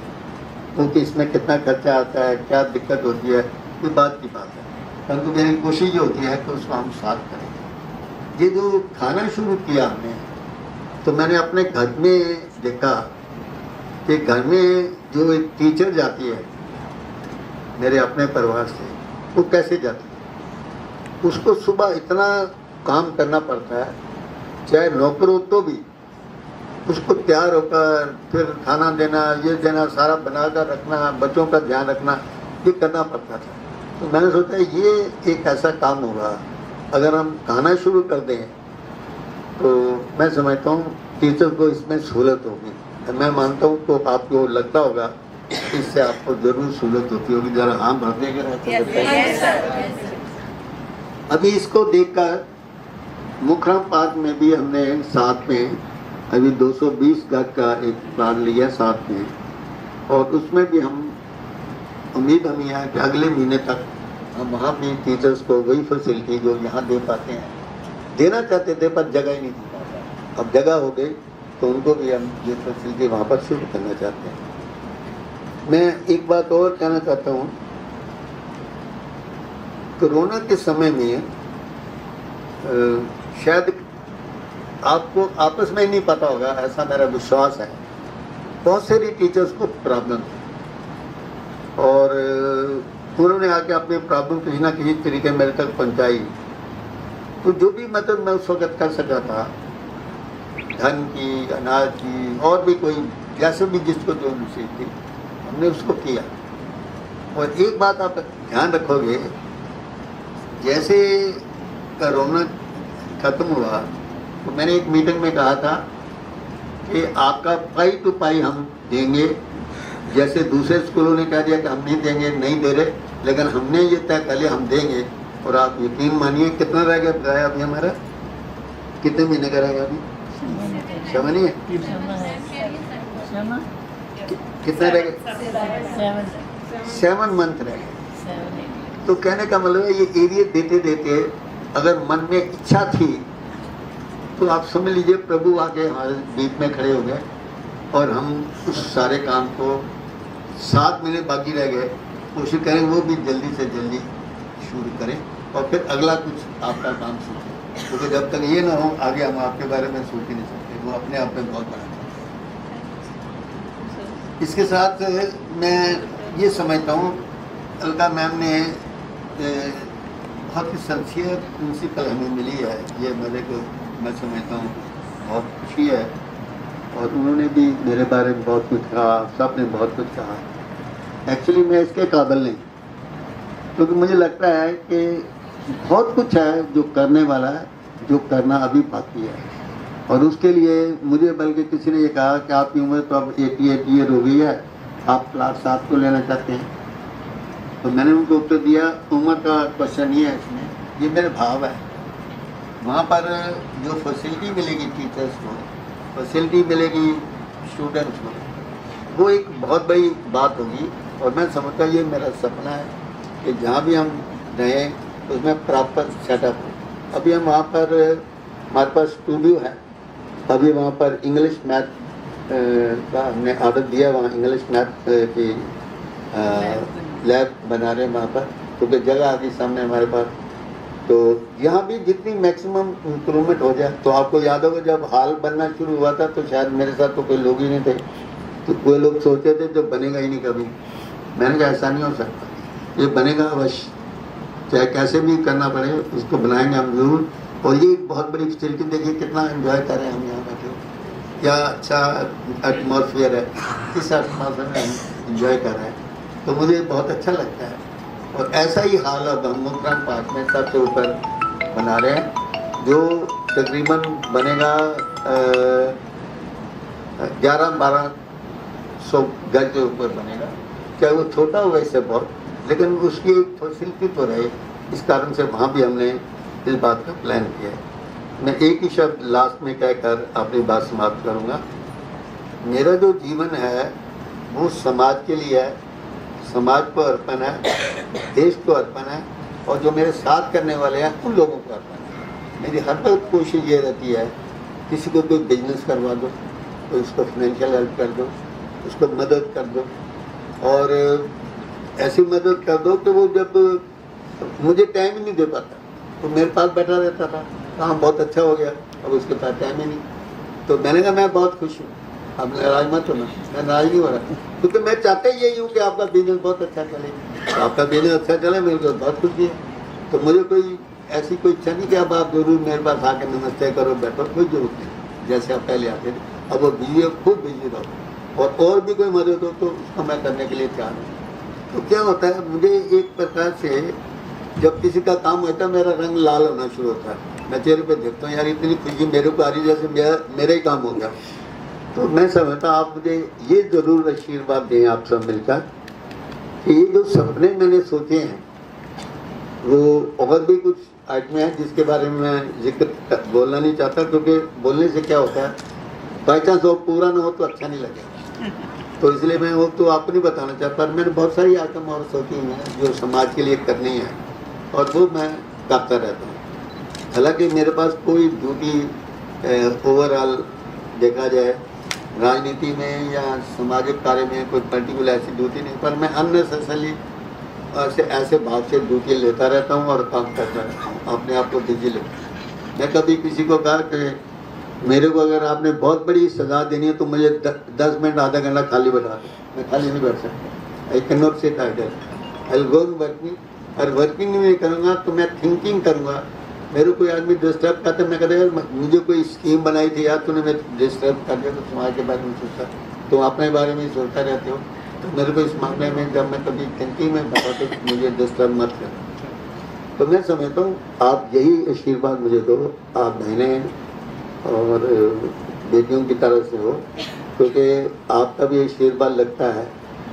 S8: क्योंकि इसमें कितना खर्चा आता है, क्या दिक्कत होती है, ये बात की बात है, परंतु मेरी कोशिश ये होती है कि उसको हम सॉल्व करें। ये जो खाना शुरू किया हमने तो मैंने अपने घर में देखा कि घर में जो एक टीचर जाती है मेरे अपने परिवार से, वो कैसे जाती है, उसको सुबह इतना काम करना पड़ता है, चाहे नौकर हो तो भी उसको तैयार होकर फिर खाना देना, ये देना, सारा बनाकर रखना, बच्चों का ध्यान रखना, ये करना पड़ता था। तो मैंने सोचा ये एक ऐसा काम होगा अगर हम खाना शुरू कर दें तो मैं समझता हूँ टीचर को इसमें सहूलत होगी। मैं मानता हूँ तो आपको लगता होगा इससे आपको जरूर सहूलत होती होगी। जरा हाँ भर देगा। अभी इसको देखकर मुखराम पार्क में भी हमने साथ में अभी 220 गज का एक प्लान लिया साथ में, और उसमें भी हम उम्मीद हमें है कि अगले महीने तक हम वहाँ भी टीचर्स को वही फैसिलिटी जो यहाँ दे पाते हैं देना चाहते थे पर जगह ही नहीं दे पाता। अब जगह हो गई तो उनको भी हम ये फैसिलिटी वहाँ पर शुरू करना चाहते हैं। मैं एक बात और कहना चाहता हूँ, कोरोना के समय में शायद आपको आपस में ही नहीं पता होगा, ऐसा मेरा विश्वास है, बहुत सारी टीचर्स को प्रॉब्लम है और उन्होंने आके अपनी प्रॉब्लम किसी ना किसी तरीके मेरे तक पहुंचाई। तो जो भी मतलब मैं उस वक्त कर सका था, धन की, अनाज की, और भी कोई जैसे भी जिसको जो नसीब थी हमने उसको किया। और एक बात आप ध्यान रखोगे, जैसे कोरोना खत्म हुआ तो मैंने एक मीटिंग में कहा था कि आपका पाई टू पाई हम देंगे। जैसे दूसरे स्कूलों ने कह दिया कि हम नहीं देंगे, नहीं दे रहे, लेकिन हमने ये तय कर लिया हम देंगे। और आप यकीन मानिए कितना रह गया बताया अभी हमारा, कितने महीने का रहेगा अभी? 7 नहीं है, कितना रह गया? 7 मंथ रह गए। तो कहने का मतलब है ये एरिया देते देते अगर मन में इच्छा थी तो आप समझ लीजिए प्रभु आके हमारे बीच में खड़े हो गए और हम उस सारे काम को 7 महीने बाकी रह गए, कोशिश करें वो भी जल्दी से जल्दी शुरू करें और फिर अगला कुछ आपका काम सीखें, क्योंकि जब तक ये ना हो आगे हम आपके बारे में सोच ही नहीं सकते, वो अपने आप में बहुत बड़ा है। इसके साथ मैं ये समझता हूँ अलका मैम ने बहुत ही सिंसियर प्रिंसिपल हमें मिली है, ये मेरे को मैं समझता हूँ बहुत खुशी है। और उन्होंने भी मेरे बारे में बहुत कुछ कहा, सब ने बहुत कुछ कहा। एक्चुअली मैं इसके काबिल नहीं, क्योंकि मुझे लगता है कि बहुत कुछ है जो करने वाला है, जो करना अभी बाकी है। और उसके लिए मुझे बल्कि किसी ने ये कहा कि आपकी उम्र तो अब 88 ईयर हो गई है, आप क्लास 7 को लेना चाहते हैं। तो मैंने उनको उत्तर दिया, उम्र का क्वेश्चन ये है इसमें, ये मेरे भाव है। वहाँ पर जो फैसिलिटी मिलेगी टीचर्स को, फैसिलिटी मिलेगी स्टूडेंट्स को, वो एक बहुत बड़ी बात होगी। और मैं समझता ये मेरा सपना है कि जहाँ भी हम रहें उसमें प्रॉपर सेटअप हो। अभी हम वहाँ पर, हमारे पास स्टूडियो है, अभी वहाँ पर इंग्लिश मैथ का हमने ऑर्डर दिया, वहाँ इंग्लिश मैथ की लैब बना रहे हैं वहाँ पर, क्योंकि जगह आ गई सामने हमारे पास। तो यहाँ भी जितनी मैक्सिमम इम्प्रूवमेंट हो जाए। तो आपको याद होगा जब हॉल बनना शुरू हुआ था तो शायद मेरे साथ तो कोई लोग ही नहीं थे, तो कोई लोग सोचते थे जो बनेगा ही नहीं कभी। मैंने कहा ऐसा नहीं हो सकता, ये बनेगा अवश्य, चाहे कैसे भी करना पड़े उसको बनाएंगे हम जरूर। और ये एक बहुत बड़ी फैसिलिटी, देखिए कितना एंजॉय कर रहे हैं हम यहाँ बैठे, क्या अच्छा एटमॉस्फेयर है, इस एटमॉस्फेयर में हम इंजॉय कर रहे हैं, तो मुझे बहुत अच्छा लगता है। और ऐसा ही हाल अब हम मोहतरम पार्क में सबसे ऊपर बना रहे हैं, जो तकरीबन बनेगा 11-1200 घर के ऊपर बनेगा, चाहे वो छोटा हो वैसे बहुत, लेकिन उसकी एक फैसिलिटी तो रहे। इस कारण से वहाँ भी हमने इस बात का प्लान किया है। मैं एक ही शब्द लास्ट में कहकर अपनी बात समाप्त करूँगा। मेरा जो जीवन है वो समाज के लिए है, समाज को अर्पण है, देश को अर्पण है, और जो मेरे साथ करने वाले हैं उन लोगों को अर्पण है। मेरी हर वक्त कोशिश ये रहती है, किसी को कोई बिजनेस करवा दो तो उसको फाइनेंशियल हेल्प कर दो, उसको मदद कर दो, और ऐसी मदद कर दो कि वो जब मुझे टाइम ही नहीं दे पाता तो मेरे पास बैठा रहता था, काम बहुत अच्छा हो गया, अब उसके पास टाइम ही नहीं। तो मैंने कहा मैं बहुत खुश हूँ, अब नाराज मत होना, मैं नाराज नहीं हो रहा, क्योंकि मैं चाहता ही यही हूँ कि आपका बिजनेस बहुत अच्छा चले, तो आपका बिजनेस अच्छा चले, मेरे को बहुत खुशी है। तो मुझे कोई ऐसी कोई इच्छा नहीं कि अब आप जरूर मेरे पास आकर नमस्ते करो बैठो, कोई जरूरत नहीं, जैसे आप पहले आते थे। अब वो बिजी हो, खूब बिजी रहो, और भी कोई मदद हो तो उसको मैं करने के लिए तैयार हूँ। तो क्या होता है, मुझे एक प्रकार से जब किसी का काम होता है मेरा रंग लाल होना शुरू होता है, मैं चेहरे पे देखता हूँ यार इतनी खुशी मेरे को आ रही जैसे मेरा ही काम हो गया। तो मैं समझता आप मुझे ये ज़रूर आशीर्वाद दें आप सब मिलकर कि ये जो सपने मैंने सोचे हैं वो और भी कुछ आइटम है जिसके बारे में मैं जिक्र बोलना नहीं चाहता, क्योंकि बोलने से क्या होता है बाई चांस वो पूरा ना हो तो अच्छा नहीं लगेगा, तो इसलिए मैं वो तो आपको नहीं बताना चाहता। पर मैंने बहुत सारी आइटम और सोची हुई हैं जो समाज के लिए करनी है, और वो मैं करता रहता हूँ। हालांकि मेरे पास कोई ड्यूटी ओवरऑल देखा जाए राजनीति में या सामाजिक कार्य में कोई पर्टिकुलर ऐसी ड्यूटी नहीं, पर मैं अननेसेसरली ऐसे भाव से ड्यूटी लेता रहता हूँ और काम करता रहता हूँ, अपने आप को बिजी लेता। मैं कभी किसी को कहा कि मेरे को अगर आपने बहुत बड़ी सजा देनी है तो मुझे 10 मिनट आधा घंटा खाली बैठा दो, मैं खाली नहीं बैठ सकता। I can not sit idle, I will go working, और वर्किंग नहीं करूँगा तो मैं थिंकिंग करूँगा। मेरे कोई आदमी डिस्टर्ब करते, मैं कहता यार मुझे कोई स्कीम बनाई थी यार तूने मैं डिस्टर्ब कर दिया, तो समाज के बारे में सोचता, तुम अपने बारे में सोचता रहते हो, तो मेरे को इस मामले में जब मैं कभी थिंकिंग में बैठा तो मुझे डिस्टर्ब मत कर। तो मैं समझता हूँ आप यही आशीर्वाद मुझे दो, आप बहनें और बेटियों की तरफ से हो, क्योंकि आपका भी आशीर्वाद लगता है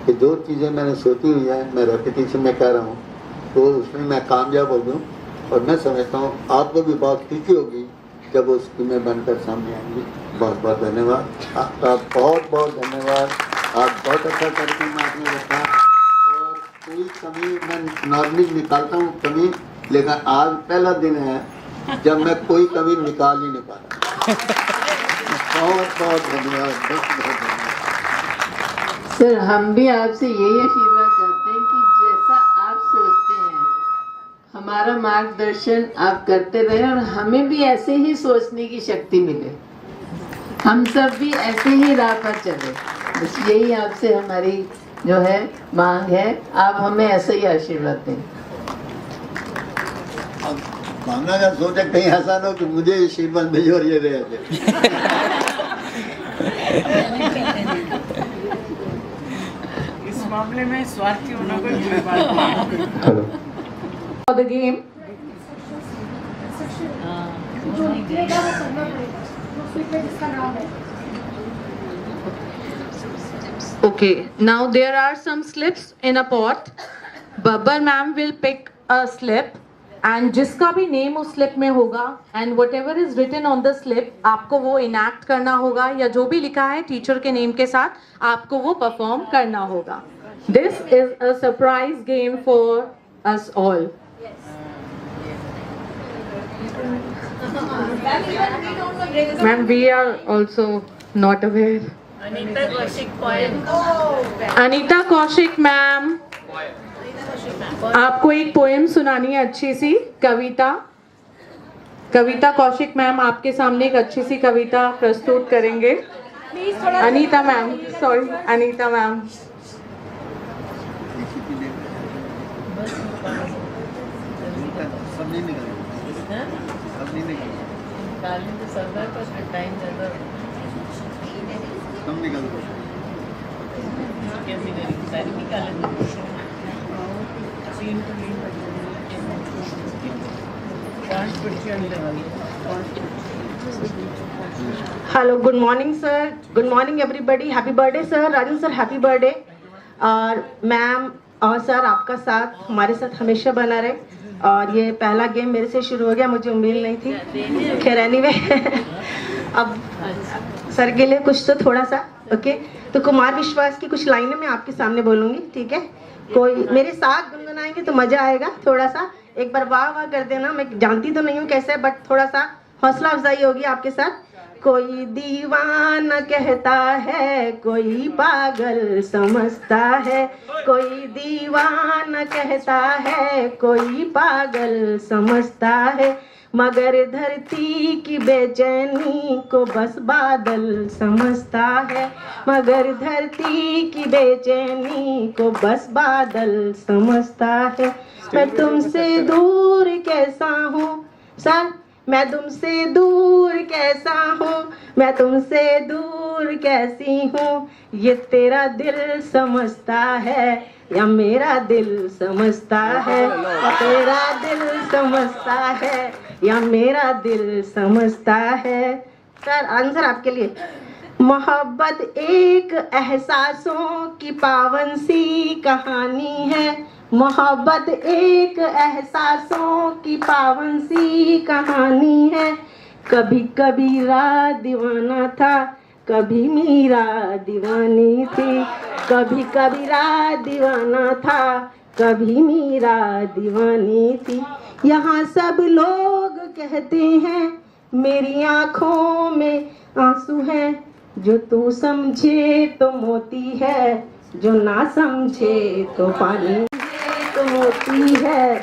S8: कि जो चीज़ें मैंने सोची हुई है मैं रेपिटेशन में कह रहा हूँ तो उसमें मैं कामयाब हो गया। और मैं समझता हूँ आपको भी बहुत खुशी होगी जब वो स्कीमें बनकर सामने आएंगी। बहुत बहुत धन्यवाद आपका, बहुत बहुत धन्यवाद। आप बहुत अच्छा कार्यक्रम आपने रखा, और कोई कमी मैं नॉर्मली निकालता हूँ कमी, लेकिन आज पहला दिन है जब मैं कोई कमी निकाल ही नहीं पा रहा। बहुत बहुत धन्यवाद, बहुत बहुत धन्यवाद।
S5: सर हम भी आपसे यही आशीर्वाद चाहते हैं कि जैसा आप सोचते हैं हमारा मार्गदर्शन आप करते रहे और हमें भी ऐसे ही सोचने की शक्ति मिले, हम सब भी ऐसे ही राह पर चले। बस यही आपसे हमारी जो है मांग है, आप हमें ऐसे ही आशीर्वाद दें।
S8: भावना का सोचा कहीं ऐसा ना हो कि मुझे आशीर्वाद भेजो और ये रहे।
S3: इस मामले में स्वार्थी होना कोई बुरी बात नहीं।
S2: For the game, okay, now there are some slips in a pot Babbar ma'am will pick a slip and जिसका भी नेम उस स्लिप में होगा and whatever is written on the slip आपको वो इनैक्ट करना होगा या जो भी लिखा है टीचर के नेम के साथ आपको वो परफॉर्म करना होगा. This is a surprise game for us all. Ma'am, we are also not aware.
S3: Anita Kaushik poem.
S2: Anita Kaushik ma'am, आपको एक पोएम सुनानी है अच्छी सी कविता. कविता कौशिक मैम आपके सामने एक अच्छी सी कविता प्रस्तुत करेंगे. Anita ma'am, sorry Anita ma'am.
S3: निकालने तो सब है पर टाइम ज़्यादा कैसे करेंगे सारी निकालेंगे. सीन तो नहीं पाँच पर्चियाँ लगाइए.
S9: Hello, good morning sir, good morning everybody. Happy birthday sir, Rajan sir happy birthday. और मैम और सर आपका साथ हमारे साथ हमेशा बना रहे. और ये पहला गेम मेरे से शुरू हो गया, मुझे उम्मीद नहीं थी. खैर एनीवे अब सर के लिए कुछ तो थोड़ा सा ओके. तो कुमार विश्वास की कुछ लाइनें मैं आपके सामने बोलूँगी, ठीक है? कोई मेरे साथ गुनगुनाएंगे तो मज़ा आएगा. थोड़ा सा एक बार वाह वाह कर देना. मैं जानती तो नहीं हूँ कैसे, बट थोड़ा सा हौसला अफजाई होगी आपके साथ. कोई दीवाना कहता है, कोई पागल समझता है. कोई दीवाना कहता है, कोई पागल समझता है. मगर धरती की बेचैनी को बस बादल समझता है. मगर धरती की बेचैनी को बस बादल समझता है. मैं तुमसे दूर कैसा हूँ सर, मैं तुमसे दूर कैसा हूँ, मैं तुमसे दूर कैसी हूँ. ये तेरा दिल समझता है या मेरा दिल समझता है. तेरा दिल समझता है या मेरा दिल समझता है. सर आंसर आपके लिए. मोहब्बत एक एहसासों की पावन सी कहानी है. मोहब्बत एक एहसासों की पावन सी कहानी है. कभी कबीरा दीवाना था, कभी मीरा दीवानी थी. कभी कबीरा दीवाना था, कभी मीरा दीवानी थी. यहाँ सब लोग कहते हैं मेरी आँखों में आंसू है. जो तू समझे तो मोती है, जो ना समझे तो पानी तो मोती है,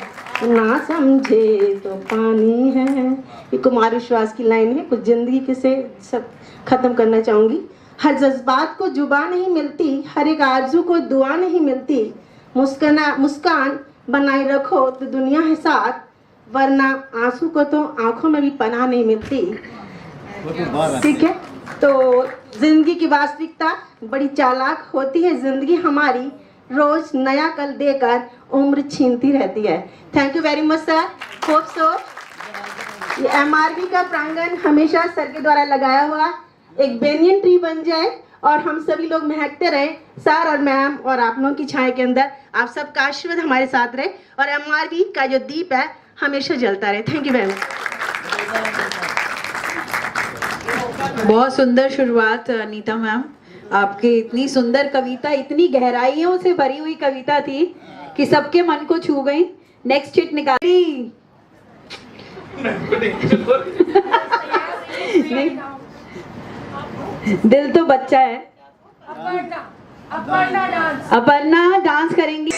S9: ना समझे तो पानी है. ये कुमार विश्वास की लाइन है. कुछ जिंदगी के से सब खत्म करना चाहूँगी. हर जज्बात को जुबान नहीं मिलती, हर एक आरज़ू को दुआ नहीं मिलती. मुस्कान बनाए रखो तो दुनिया है साथ, वरना आंसू को तो आंखों में भी पनाह नहीं मिलती. ठीक है, तो जिंदगी की वास्तविकता बड़ी चालाक होती है. जिंदगी हमारी रोज नया कल देकर उम्र छीनती रहती है. Thank you very much sir. Hope so ये MRV का प्रांगण हमेशा सर के द्वारा लगाया हुआ एक बेनियन ट्री बन जाए और हम सभी लोग महकते रहे सर और मैम और आप लोगों की छाया के अंदर. आप सबका आशीर्वाद हमारे साथ रहे और MRV का जो दीप है हमेशा जलता रहे. Thank you very much.
S1: बहुत सुंदर शुरुआत अनीता मैम. आपकी इतनी सुंदर कविता, इतनी गहराइयों से भरी हुई कविता थी कि सबके मन को छू गई. नेक्स्ट हिट निकाली. नहीं, दिल तो बच्चा है. अपर्णा डांस करेंगी.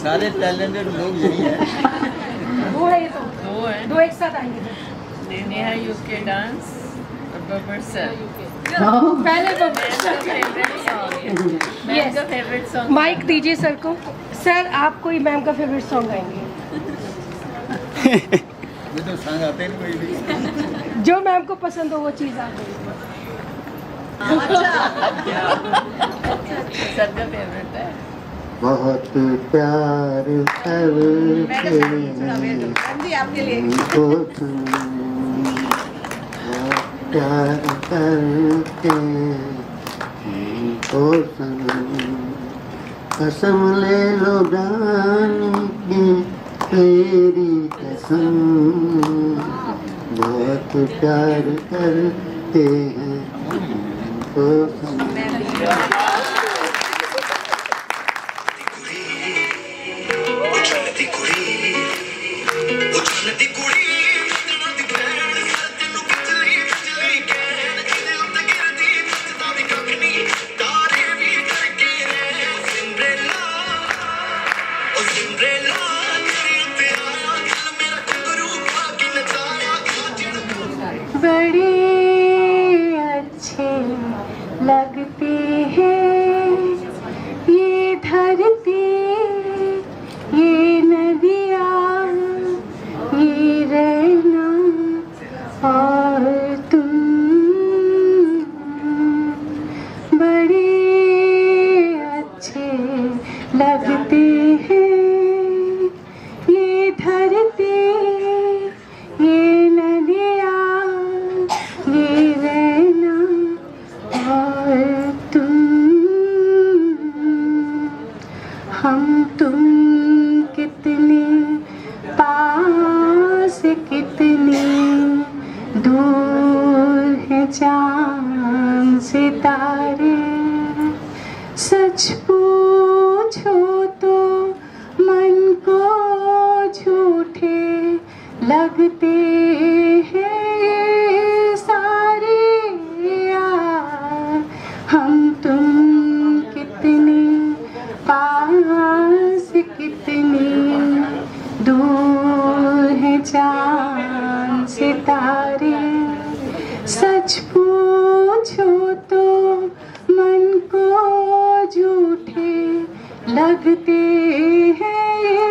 S8: सारे टैलेंटेड लोग यही हैं.
S3: दो है ये तो. दो है. दो एक साथ आएंगे. नेहा यूके डांस और बब्बर सर.
S10: पहले तो
S3: मैम का फेवरेट सॉन्ग
S10: माइक दीजिए सर को। सर आप कोई मैम का फेवरेट सॉन्ग गाएंगे?
S4: तो सांग आते नहीं।
S10: जो मैम को पसंद हो वो चीज़ आप बोलिए।
S3: सर का फेवरेट है।
S8: बहुत प्यार करके तुमको प्यार करके तुमको कसम ले लो जाने की तेरी कसम बहुत प्यार करते हैं तुमको
S2: बड़े अच्छे लगते हैं ये धरती, ये नदियाँ, ये रहना और तुम। बड़े अच्छे लगते हैं ये धरती, ये नदियाँ, ये रहना और तुम। हम तुम कितने पास, कितने दूर है चाँद सितारे। सच पूछो तो मन को झूठे लगते हैं सारे यार। हम तुम कितने पास, कितने दूर है चाँद सितारे। सच पूछो तो मन को झूठे लगते हैं